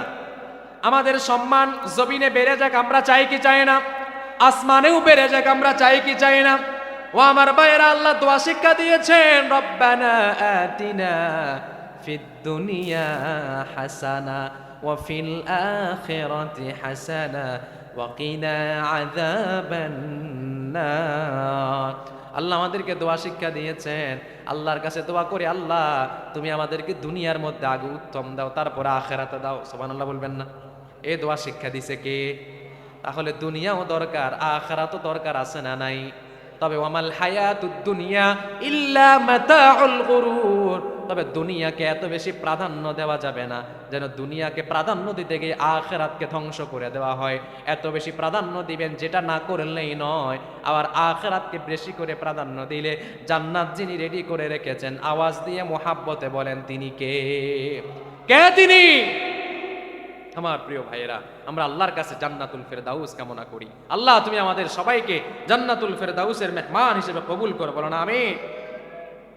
আমাদের সম্মান জমিনে বেড়ে যাক আমরা চাই কি চাই না? আসমানেও বেড়ে যাক আমরা চাই কি চাই না? ও আমার ভাইয়েরা, আল্লাহ দোয়া শিক্ষা দিয়েছেন, রব্বানা আতিনা ফিদ দুনিয়া হাসানা ওয়া ফিল আখিরাতি হাসানা ওয়া কিনা আযাবান নার। আল্লাহ আমাদেরকে দোয়া শিক্ষা দিয়েছেন, আল্লাহর কাছে দোয়া করি, আল্লাহ তুমি আমাদেরকে দুনিয়ার মধ্যে আগে উত্তম দাও, তারপরে আখিরাতে দাও। সুবহানাল্লাহ বলবেন না? এই দোয়া শিক্ষা দিছে কে? তাহলে দুনিয়াও দরকার, আখিরাতও দরকার আছে না নাই? তবে ওয়ামাল হায়াতুদ দুনিয়া ইল্লা মাতাউল গুরুর, তবে দুনিয়াকে এত বেশি প্রাধান্য দেওয়া যাবে না যেন দুনিয়াকে প্রাধান্য দিতে গিয়ে আখিরাতকে ধ্বংস করে দেওয়া হয়। এত বেশি প্রাধান্য দিবেন যেটা না করলেই নয়, আবার আখিরাতকে বেশি করে প্রাধান্য দিলে জান্নাত যিনি রেডি করে রেখেছেন, আওয়াজ দিয়ে মোহাব্বতে বলেন তিনি কে? কে তিনি? আমার প্রিয় ভাইয়েরা, আমরা আল্লাহর কাছে জান্নাতুল ফেরদাউস কামনা করি। আল্লাহ তুমি আমাদের সবাইকে জান্নাতুল ফেরদাউসের মেহমান হিসেবে কবুল করো, বলো না আমিন।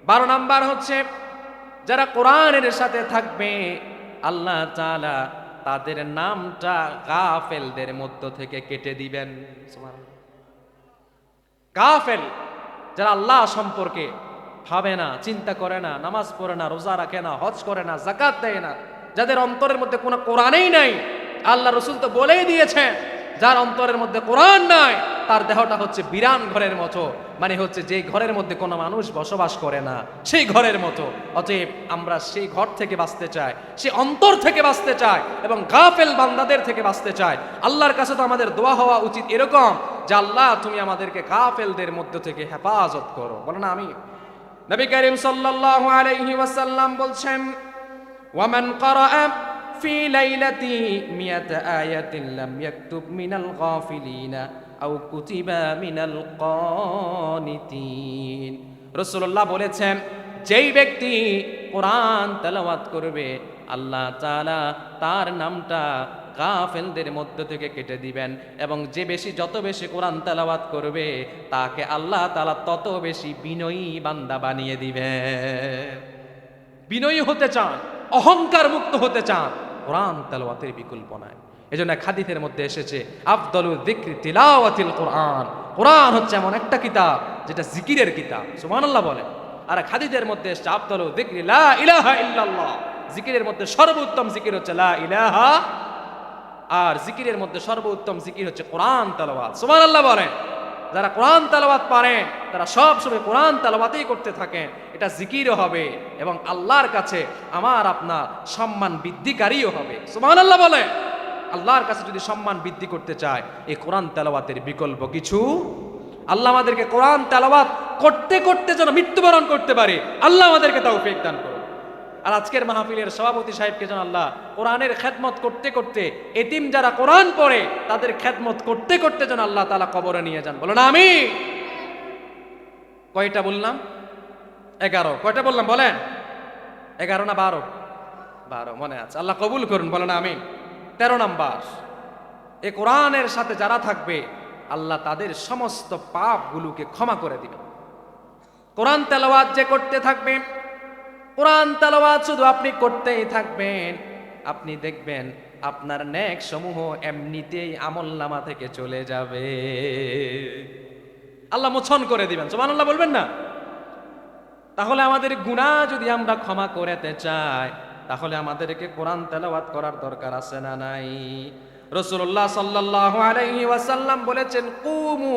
12 নাম্বার হচ্ছে যারা কোরআনের সাথে থাকবে আল্লাহ তাআলা তাদের নামটা গাফেলদের মধ্য থেকে কেটে দিবেন। সুবহানাল্লাহ। গাফেল যারা আল্লাহ সম্পর্কে ভাবে না, চিন্তা করে না, নামাজ পড়ে না, রোজা রাখে না, হজ করে না, যাকাত দেয় না, যাদের অন্তরের মধ্যে কোনো কোরআনই নাই। আল্লাহ রসুল তো বলেই দিয়েছেন, যার অন্তরের মধ্যে কোরআন নাই তার দেহটা হচ্ছে বিরান ঘরের মতো, মানে হচ্ছে যে ঘরের মধ্যে কোনো মানুষ বসবাস করে না সেই ঘরের মতো। অতএব আমরা সেই ঘর থেকে বাঁচতে চাই, সেই অন্তর থেকে বাঁচতে চাই এবং গাফেল বান্দাদের থেকে বাঁচতে চাই। আল্লাহর কাছে তো আমাদের দোয়া হওয়া উচিত এরকম যে আল্লাহ তুমি আমাদেরকে গাফেলদের মধ্য থেকে হেফাজত করো, বলো না আমিন। নবী করিম সাল্লাল্লাহু আলাইহি ওয়াসাল্লাম বলছেন, ওয়ামান ক্বারাআ ফি লাইলাতি মিয়াত আয়াতিন লাম ইয়াকতুব মিনাল গাফিলিনা আও কুতিবা মিনাল কানিতিন। রাসূলুল্লাহ বলেছেন, যেই ব্যক্তি কোরআন তেলাওয়াত করবে আল্লাহ তাআলা তার নামটা গাফেলদের মধ্য থেকে কেটে দিবেন, এবং যে যত বেশি কোরআন তেলাওয়াত করবে তাকে আল্লাহ তাআলা তত বেশি বিনয়ী বান্দা বানিয়ে দিবেন। বিনয়ী হতে চান, অহংকার মুক্ত হতে চান, কোরআন তেলাওয়াতের বিকল্প নাই। এজন্য এক হাদিসের মধ্যে এসেছে, আফদালু যিকরি তিলাওয়াতিল কোরআন। কোরআন হচ্ছে এমন একটা কিতাব যেটা জিকিরের কিতাব, সুবহানাল্লাহ বলে। আর এক হাদিসের মধ্যে এসেছে, আফদালু যিকরি লা ইলাহা ইল্লাল্লাহ। জিকিরের মধ্যে সর্বোত্তম জিকির হচ্ছে লা ইলাহা, আর জিকিরের মধ্যে সর্বোত্তম জিকির হচ্ছে কোরআন তেলাওয়াত, সুবহানাল্লাহ বলেন। যারা কোরআন তেলাওয়াত পারেন তারা সব সময় কোরআন তেলাওয়াতই করতে থাকেন, এটা জিকিরও হবে এবং আল্লাহর কাছে আমার আপনার সম্মান বৃদ্ধিকারীও হবে, সুবহানাল্লাহ বলে। আল্লাহর কাছে যদি সম্মান বৃদ্ধি করতে চায়, এই কোরআন তেলাওয়াতের বিকল্প কিছু। আল্লাহ আমাদেরকে কোরআন তেলাওয়াত করতে করতে যেন মৃত্যুবরণ করতে পারে, আল্লাহ আমাদেরকে তৌফিক দান করুন। আর আজকের মাহফিলের সভাপতি সাহেবকে যেন আল্লাহ কোরআনের খেদমত করতে করতে, এতিম যারা কোরআন পড়ে তাদের খেদমত করতে করতে যেন আল্লাহ তাআলা কবরে নিয়ে যান। বলো না আমি। কয়টা বললাম? 11। কয়টা বললাম বলেন? 11 না 12? 12 মনে আছে। আল্লাহ কবুল করুন, বলো না আমি। 13 নাম্বার, এই কোরআনের সাথে যারা থাকবে আল্লাহ তাদের সমস্ত পাপগুলোকে ক্ষমা করে দিবেন। কোরআন তেলাওয়াত যে করতে থাকবে, কোরআন তেলাওয়াত শুধু আপনি করতেই থাকবেন, আপনি দেখবেন আপনার নেক সমূহ এমনিতেই আমলনামা থেকে চলে যাবে, আল্লাহ মোচন করে দিবেন। সুবহানাল্লাহ বলবেন না? তাহলে আমাদের গুনাহ যদি আমরা ক্ষমা করতে চাই, তাহলে আমাদেরকে কোরআন তেলাওয়াত করার দরকার আছে না নাই? রাসূলুল্লাহ সাল্লাল্লাহু আলাইহি ওয়াসাল্লাম বলেছেন, কুমু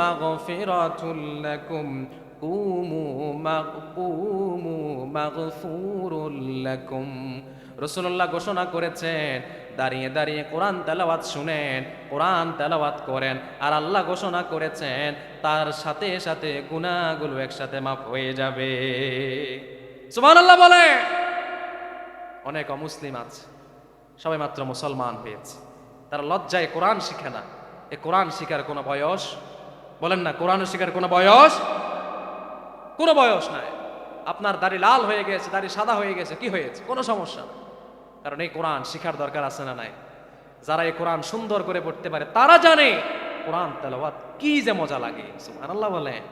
মাগফিরাতুল লাকুম, কুমু মাগফুরুল লাকুম। রাসূলুল্লাহ ঘোষণা করেছেন, দাঁড়িয়ে দাঁড়িয়ে কোরআন তেলাওয়াত শুনেন, কোরআন তেলাওয়াত করেন, আর আল্লাহ ঘোষণা করেছেন তার সাথে সাথে গুনাহগুলো একসাথে মাফ হয়ে যাবে। সুবহানাল্লাহ বলে। অনেক অমুসলিম আছে, সবাই মাত্র মুসলমান হয়েছে, তারা লজ্জায় কোরআন শিখে না। এ কোরআন শিখার কোনো বয়স? বলেন না, কোরআন শিখার কোনো বয়স? কোনো বয়স নাই। আপনার দাড়ি লাল হয়ে গেছে, দাড়ি সাদা হয়ে গেছে, কি হয়েছে? কোনো সমস্যা না, কারণ এই কোরআন শিখার দরকার আছে না নাই? যারা এই কোরআন সুন্দর করে পড়তে পারে তারা জানে কোরআন তেলাওয়াত কি যে মজা লাগে। সুবহানাল্লাহ বলেন।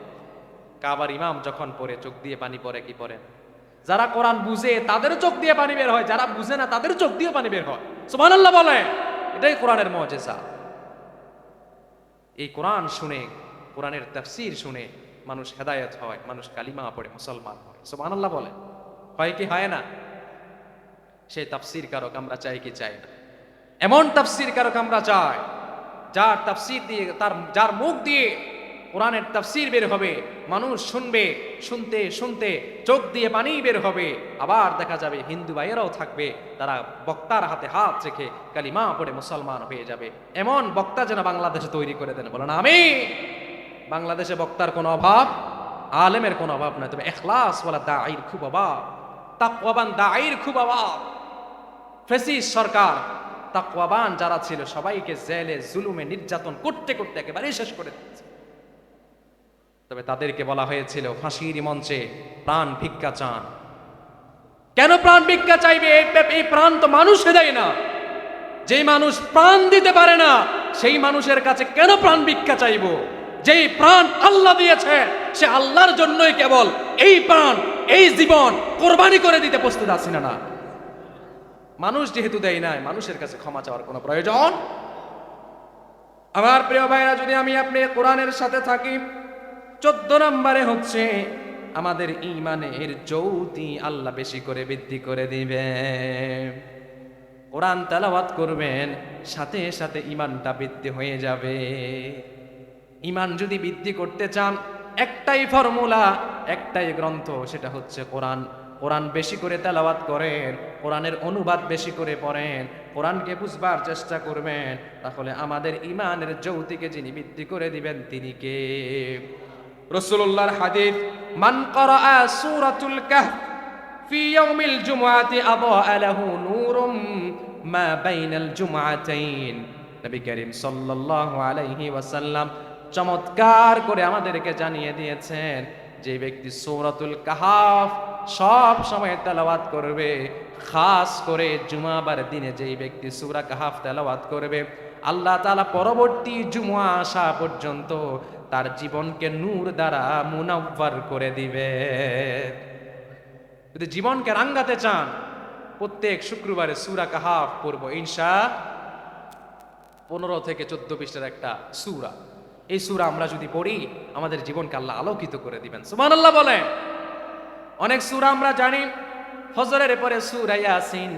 কাবার ইমাম যখন পড়ে চোখ দিয়ে পানি পড়ে, কি পড়েন? যারা কোরআন বুঝে তাদেরও চোখ দিয়ে পানি বের হয়, যারা বুঝে না তাদেরও চোখ দিয়ে পানি বের হয়। সুবহানাল্লাহ বলেন। এটাই কোরআনের মুজিজা। এই কোরআন শুনে, কোরআনের তাফসীর শুনে মানুষ হেদায়েত হয়, মানুষ কালিমা পড়ে মুসলমান হয়। সুবহানাল্লাহ বলেন। হয় কি হয় না? সেই তাফসীর কারক আমরা চাই কি চাই না? এমন তাফসীর কারক আমরা চাই যার তাফসীর দিয়ে, যার মুখ দিয়ে কোরআনের তাফসীর বের হবে, মানুষ শুনবে, শুনতে শুনতে চোখ দিয়ে পানি বের হবে। আবার দেখা যাবে হিন্দু ভাইয়েরাও থাকবে, তারা বক্তার হাতে হাত রেখে কালিমা পড়ে মুসলমান হয়ে যাবে। এমন বক্তা যেন বাংলাদেশে তৈরি করে দেন। বলেন আমি। বাংলাদেশে বক্তার কোনো অভাব, আলেমের কোনো অভাব নয়, তবে ইখলাস ওয়ালা দাঈর খুব অভাব, তাকওয়াবান দাঈর খুব অভাব। ফ্যাসিস্ট সরকার তাকওয়াবান যারা ছিল সবাইকে জেলে জুলুমে নির্যাতন করতে করতে একেবারে শেষ করে দিয়েছে। তবে তাদেরকে বলা হয়েছিল ফাঁসির মঞ্চে প্রাণ ভিক্ষা চান। কেন প্রাণ ভিক্ষা চাইবে? এই প্রাণ তো মানুষে দেয় না। যেই মানুষ প্রাণ দিতে পারে না সেই মানুষের কাছে কেন প্রাণ ভিক্ষা চাইবো? যেই প্রাণ আল্লাহ দিয়েছে সে আল্লাহর জন্যই কেবল এই প্রাণ, এই জীবন কোরবানি করে দিতে প্রস্তুত আছি না? মানুষ যেহেতু দেয় নাই, মানুষের কাছে ক্ষমা চাওয়ার কোনো প্রয়োজন। আমার প্রিয় ভাইরা, যদি আমি আপনি কোরআনের সাথে থাকি, 14 নম্বরে হচ্ছে আমাদের ঈমানের জ্যোতি আল্লাহ বেশি করে বৃদ্ধি করে দিবে। কোরআন তেলাওয়াত করবেন, সাথে সাথে ঈমানটা বৃদ্ধি হয়ে যাবে। ঈমান যদি বৃদ্ধি করতে চান, একটাই ফর্মুলা, একটাই গ্রন্থ, সেটা হচ্ছে কোরআন। কোরআন বেশি করে তেলাওয়াত করেন, কোরআনের অনুবাদ বেশি করে পড়েন, কোরআনকে বুঝবার চেষ্টা করবেন, তাহলে আমাদের ঈমানের জ্যোতিকে যিনি বৃদ্ধি করে দিবেন তিনি কে? রাসূলুল্লাহর হাদিস, মান ক্বারাআ সূরাতুল কাহফ ফি ইয়াউমিল জুমআতি আযআ লাহু নূরুম মা বাইনাল জুমআতাইন। নবী করিম সাল্লাল্লাহু আলাইহি ওয়াসাল্লাম চমৎকার করে আমাদেরকে জানিয়ে দিয়েছেন, যে ব্যক্তি সূরাতুল কাহফ সব সময় তেলাওয়াত করবে, খাস করে জুমাবার দিনে যেই ব্যক্তি সূরা কাহফ তেলাওয়াত করবে, আল্লাহ তাআলা পরবর্তী জুমা আসা পর্যন্ত তার জীবনকে নূর দ্বারা মুনাওয়ার করে দিবে। যদি জীবনকে রাঙ্গাতে চান, প্রত্যেক শুক্রবারে সূরা কাহফ পড়ব ইনশাআল্লাহ। 15 থেকে 14 পৃষ্ঠার একটা সূরা। এই সূরা আমরা যদি পড়ি, আমাদের জীবনকে আল্লাহ আলোকিত করে দিবেন। সুবহানাল্লাহ বলেন। অনেক সূরা আমরা জানি, ফজরের পরে সূরা ইয়াসিন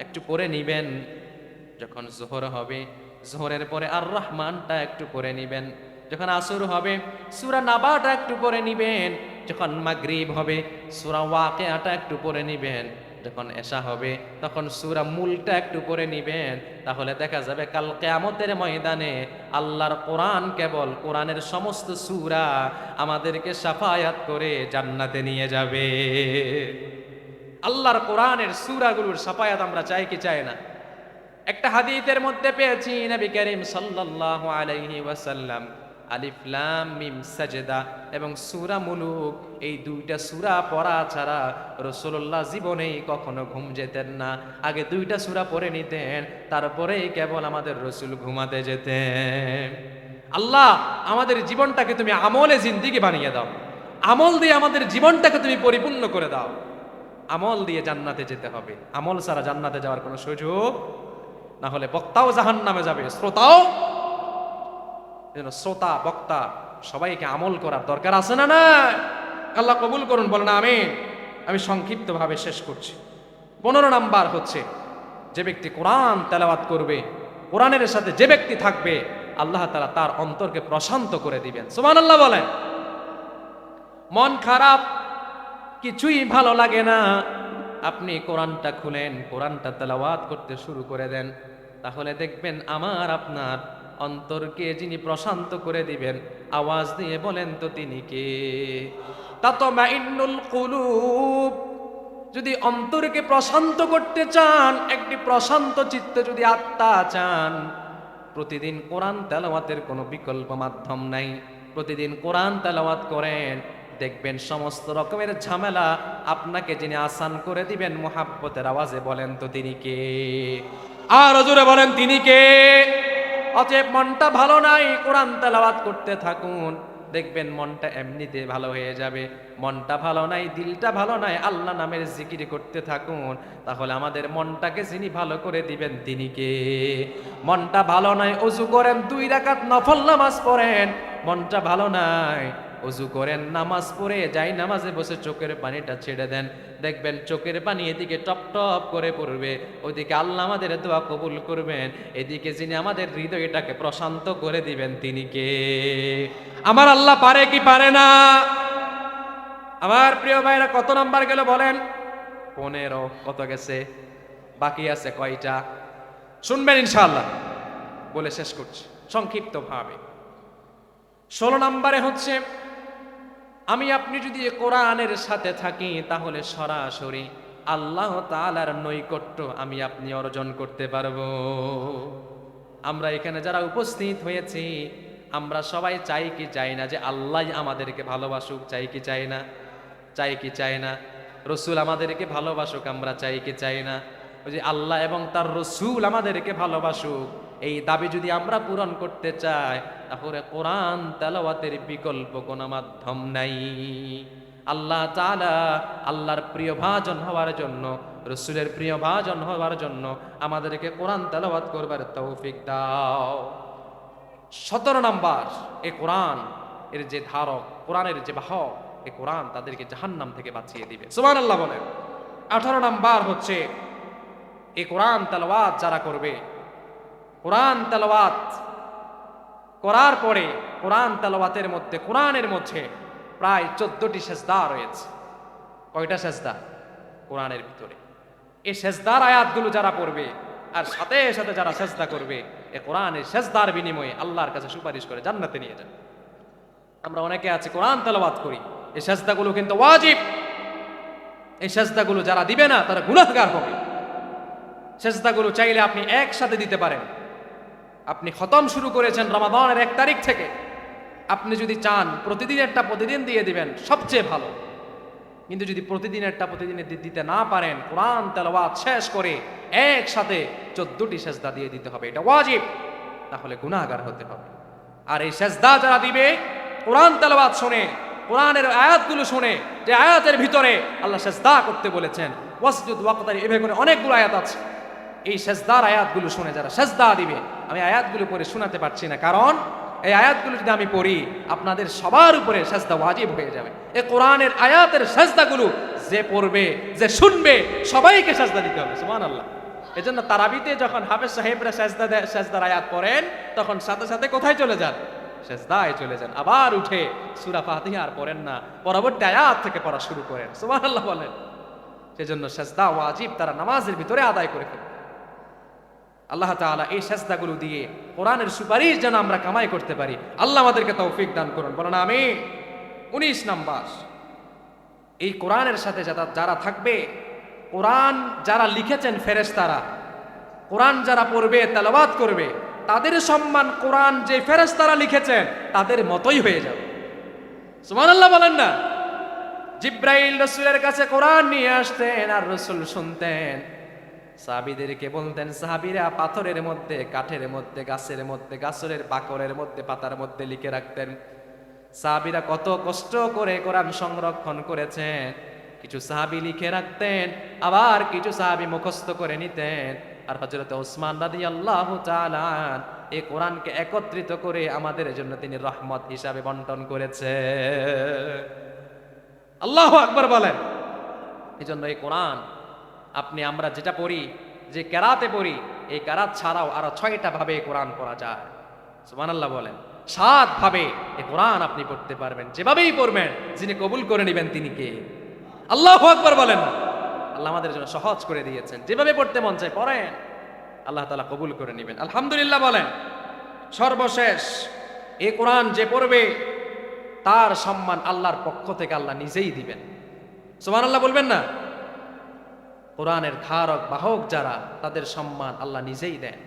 একটু পড়ে নিবেন, যখন যোহর হবে যোহরের পরে আর রহমানটা একটু পড়ে নিবেন, যখন আসর হবে সূরা নাবাটা একটু পড়ে নিবেন, যখন মাগরিব হবে সূরা ওয়াকিয়াটা একটু পড়ে নিবেন, যখন এশা হবে তখন সূরা মূলটা একটু পড়ে নিবেন, তাহলে দেখা যাবে কাল কিয়ামতের ময়দানে আল্লাহর কোরআন, কেবল কোরআনের সমস্ত সূরা আমাদেরকে শাফায়াত করে জান্নাতে নিয়ে যাবে। আল্লাহর কোরআনের সূরাগুলোর শাফায়াত আমরা চাই কি চাই না? একটা হাদিসের মধ্যে পেয়েছি নবী করিম সাল্লাল্লাহু আলাইহি ওয়াসাল্লাম আলিফ লাম মিম সাজদা এবং সূরা মুলুক, এই দুইটা সূরা পড়া ছাড়া রাসূলুল্লাহ জীবনেই কখনো ঘুম যেতেন না। আগে দুইটা সূরা পড়ে নিতেন, তারপরেই কেবল আমাদের রাসূল ঘুমাতে যেতেন। আল্লাহ, আমাদের জীবনটাকে তুমি আমলে জিন্দেগি বানিয়ে দাও, আমল দিয়ে আমাদের জীবনটাকে তুমি পরিপূর্ণ করে দাও। আমল দিয়ে জান্নাতে যেতে হবে, আমল ছাড়া জান্নাতে যাওয়ার কোনো সুযোগ না হলে বক্তাও জাহান্নামে যাবে, শ্রোতাও। শ্রোতা বক্তা সবাইকে আমল করার দরকার আছে না? না, আল্লাহ কবুল করুন, বলেন আমিন। আমি সংক্ষিপ্তভাবে শেষ করছি। 15 নাম্বার হচ্ছে, যে ব্যক্তি কোরআন তেলাওয়াত করবে, কোরআনের সাথে যে ব্যক্তি থাকবে, আল্লাহ তাআলা তার অন্তরকে প্রশান্ত করে দিবেন। সুবহানাল্লাহ বলেন। মন খারাপ, কিছুই ভালো লাগে না, আপনি কোরআনটা খুলেন, কোরআনটা তেলাওয়াত করতে শুরু করে দেন, তাহলে দেখবেন আমার আপনার অন্তরকে যিনি প্রশান্ত করে দিবেন, আওয়াজ দিয়ে বলেন তো তিনি কে? তাতমাইন্নুল কুলুব। যদি অন্তরকে প্রশান্ত করতে চান, একটি প্রশান্ত চিত্তে যদি আত্মা চান, প্রতিদিন কোরআন তেলাওয়াতের কোনো বিকল্প মাধ্যম নাই। প্রতিদিন কোরআন তেলাওয়াত করেন, দেখবেন সমস্ত রকমের ঝামেলা আপনাকে যিনি আসান করে দিবেন। মুহাব্বতের আওয়াজে বলেন তো তিনি কে? আর জোরে বলেন তিনি কে? অতএব মনটা ভালো নাই, কোরআন তেলাওয়াত করতে থাকুন, দেখবেন মনটা এমনিতে ভালো হয়ে যাবে। মনটা ভালো নাই, দিলটা ভালো নাই, আল্লাহ নামের জিকির করতে থাকুন, তাহলে আমাদের মনটাকে যিনি ভালো করে দিবেন তিনি কে? মনটা ভালো নাই, ওযু করেন, 2 রাকাত নফল নামাজ পড়েন, মনটা ভালো নাই, ওযু করেন, নামাজ পড়ে যাই নামাজে বসে চোখের পানিটা ছেড়ে দেন, দেখবেন চোখের পানি এদিকে টপ টপ করে পড়বে, ওইদিকে আল্লাহ আমাদের দোয়া কবুল করবেন, এদিকে যিনি আমাদের হৃদয়টাকে প্রশান্ত করে দিবেন তিনি কে? আমার আল্লাহ পারে কি পারে না? আমার প্রিয় ভাইরা, কত নাম্বার গেল বলেন? 15। কত গেছে? বাকি আছে কয়টা? শুনবেন ইনশাআল্লাহ, বলে শেষ করছি সংক্ষিপ্ত ভাবে। 16 নম্বরে হচ্ছে, আমি আপনি যদি কোরআনের সাথে থাকি, তাহলে সরাসরি আল্লাহ তাআলার নৈকট্য আমি আপনি অর্জন করতে পারবো। আমরা এখানে যারা উপস্থিত হয়েছি, আমরা সবাই চাই কি চাই না যে আল্লাহ আমাদেরকে ভালোবাসুক? চাই কি চাই না? চাই কি চাই না? রসুল আমাদেরকে ভালোবাসুক আমরা চাই কি চাই না? ওই যে আল্লাহ এবং তার রসুল আমাদেরকে ভালোবাসুক, এই দাবি যদি আমরা পূরণ করতে চাই, তাহলে কোরআন তেলাওয়াতের বিকল্প কোনো মাধ্যম নাই। আল্লাহ তাআলা আল্লাহর প্রিয় ভাজন হওয়ার জন্য, রসুলের প্রিয় ভাজন হওয়ার জন্য আমাদেরকে কোরআন তেলাওয়াত করবার তৌফিক দাও। 17 নাম্বার, এই কোরআন এর যে ধারক, কোরআনের যে বাহক, এই কোরআন তাদেরকে জাহান্নাম থেকে বাঁচিয়ে দিবে। সুবহানাল্লাহ বলেন। 18 নাম্বার হচ্ছে, এই কোরআন তেলাওয়াত যারা করবে, কোরআন তেলাওয়াত করার পরে কোরআন তেলাওয়াতের মধ্যে, কোরআনের মধ্যে প্রায় 14টি সেজদা রয়েছে। কয়টা সেজদা? কোরআনের ভিতরে এই সেজদার আয়াতগুলো যারা পড়বে আর সাথে সাথে যারা সেজদা করবে, এই কোরআনের সেজদার বিনিময়ে আল্লাহর কাছে সুপারিশ করে জান্নাতে নিয়ে যাবে। আমরা অনেকে আছে কোরআন তেলাওয়াত করি, এই সেজদাগুলো কিন্তু ওয়াজিব। এই সেজদাগুলো যারা দিবে না তারা গুনাহগার হবে। সেজদাগুলো চাইলে আপনি একসাথে দিতে পারেন। আপনি খতম শুরু করেছেন রমাদানের 1 তারিখ থেকে, আপনি যদি চান প্রতিদিনেরটা প্রতিদিন দিয়ে দিবেন, সবচেয়ে ভালো। কিন্তু যদি প্রতিদিনেরটা প্রতিদিনে দিতে না পারেন, কোরআন তেলাওয়াত শেষ করে একসাথে 14টি সেজদা দিয়ে দিতে হবে, এটা ওয়াজিব। তাহলে গুনাহগার হতে হবে। আর এই সেজদা যারা দিবে, কোরআন তেলাওয়াত শুনে, কোরআনের আয়াতগুলো শুনে, যে আয়াতের ভিতরে আল্লাহ সেজদা করতে বলেছেন, ওয়াসজুদ ওয়াকতারি, এভাবে করে অনেকগুলো আয়াত আছে। এই সেজদার আয়াতগুলো শুনে যারা সেজদা দিবে, আমি আয়াতগুলো পড়ে শোনাতে পারছি না, কারণ এই আয়াতগুলো যদি আমি পড়ি, আপনাদের সবার উপরে সেজদা ওয়াজিব হয়ে যাবে। এই কোরআনের আয়াতের সেজদাগুলো যে পড়বে, যে শুনবে, সবাইকে সেজদা দিতে হবে। সুবহানাল্লাহ। এজন্য তারাবিতে যখন হাফেজ সাহেবরা সেজদার আয়াত পড়েন, তখন সাথে সাথে কোথায় চলে যান? সেজদায় চলে যান। আবার উঠে সূরা ফাতিহা আর পড়েন না, পরবর্তী আয়াত থেকে পড়া শুরু করেন। সুবহানাল্লাহ বলেন। সেজন্য সেজদা ওয়াজিব তারা নামাজের ভিতরে আদায় করে ফেলে। আল্লাহ তাআলা এই সেজদাগুলো দিয়ে কোরআনের সুপারিশ যেন আমরা কামাই করতে পারি, আল্লাহ আমাদেরকে তৌফিক দান করুন, বলেন আমিন। 19 নাম্বার, এই কোরআনের সাথে যারা থাকবে, কোরআন যারা লিখেছেন ফেরেশতারা, কোরআন যারা পড়বে তেলাওয়াত করবে, তাদের সম্মান কোরআন যে ফেরেশতারা লিখেছেন তাদের মতোই হয়ে যাবে। সুবহানাল্লাহ বলেন না। জিব্রাইল রাসূলের কাছে কোরআন নিয়ে আসতেন আর রাসূল শুনতেন, সাহাবীদেরকে বলতেন, সাহাবীরা পাথরের মধ্যে, কাঠের মধ্যে, গাছের মধ্যে, গাছের বাকরের মধ্যে, পাতার মধ্যে লিখে রাখতেন। সাহাবীরা কত কষ্ট করে কোরআন সংরক্ষণ করেছেন। কিছু সাহাবী লিখে রাখতেন, আবার কিছু সাহাবী মুখস্থ করে নিতেন। আর হযরত ওসমান রাদিয়াল্লাহু তাআলা এই কোরআনকে একত্রিত করে আমাদের জন্য তিনি রহমত হিসাবে বন্টন করেছে। আল্লাহু আকবার বলেন। এই জন্য এই কোরআন আমরা যেটা পড়ি, যে কেরাতে পড়ি, এই কেরাত ছাড়াও আরো 6টা ভাবে কোরআন পড়া যায়। সুবহানাল্লাহ বলেন। 7 ভাবে এই কোরআন আপনি পড়তে পারবেন, যেভাবেই পড়বেন যিনি কবুল করে নেবেন তিনি কে? আল্লাহু আকবার বলেন। আল্লাহ আমাদের জন্য সহজ করে দিয়েছেন, যেভাবে পড়তে মন চায় পড়েন, আল্লাহ তাআলা কবুল করে নেবেন। আলহামদুলিল্লাহ বলেন। সর্বশেষ, এই কোরআন যে পড়বে তার সম্মান আল্লাহর পক্ষ থেকে আল্লাহ নিজেই দিবেন। সুবহানাল্লাহ বলবেন না? কোরআনের ধারক বাহক যারা, তাদের সম্মান আল্লাহ নিজেই দেন।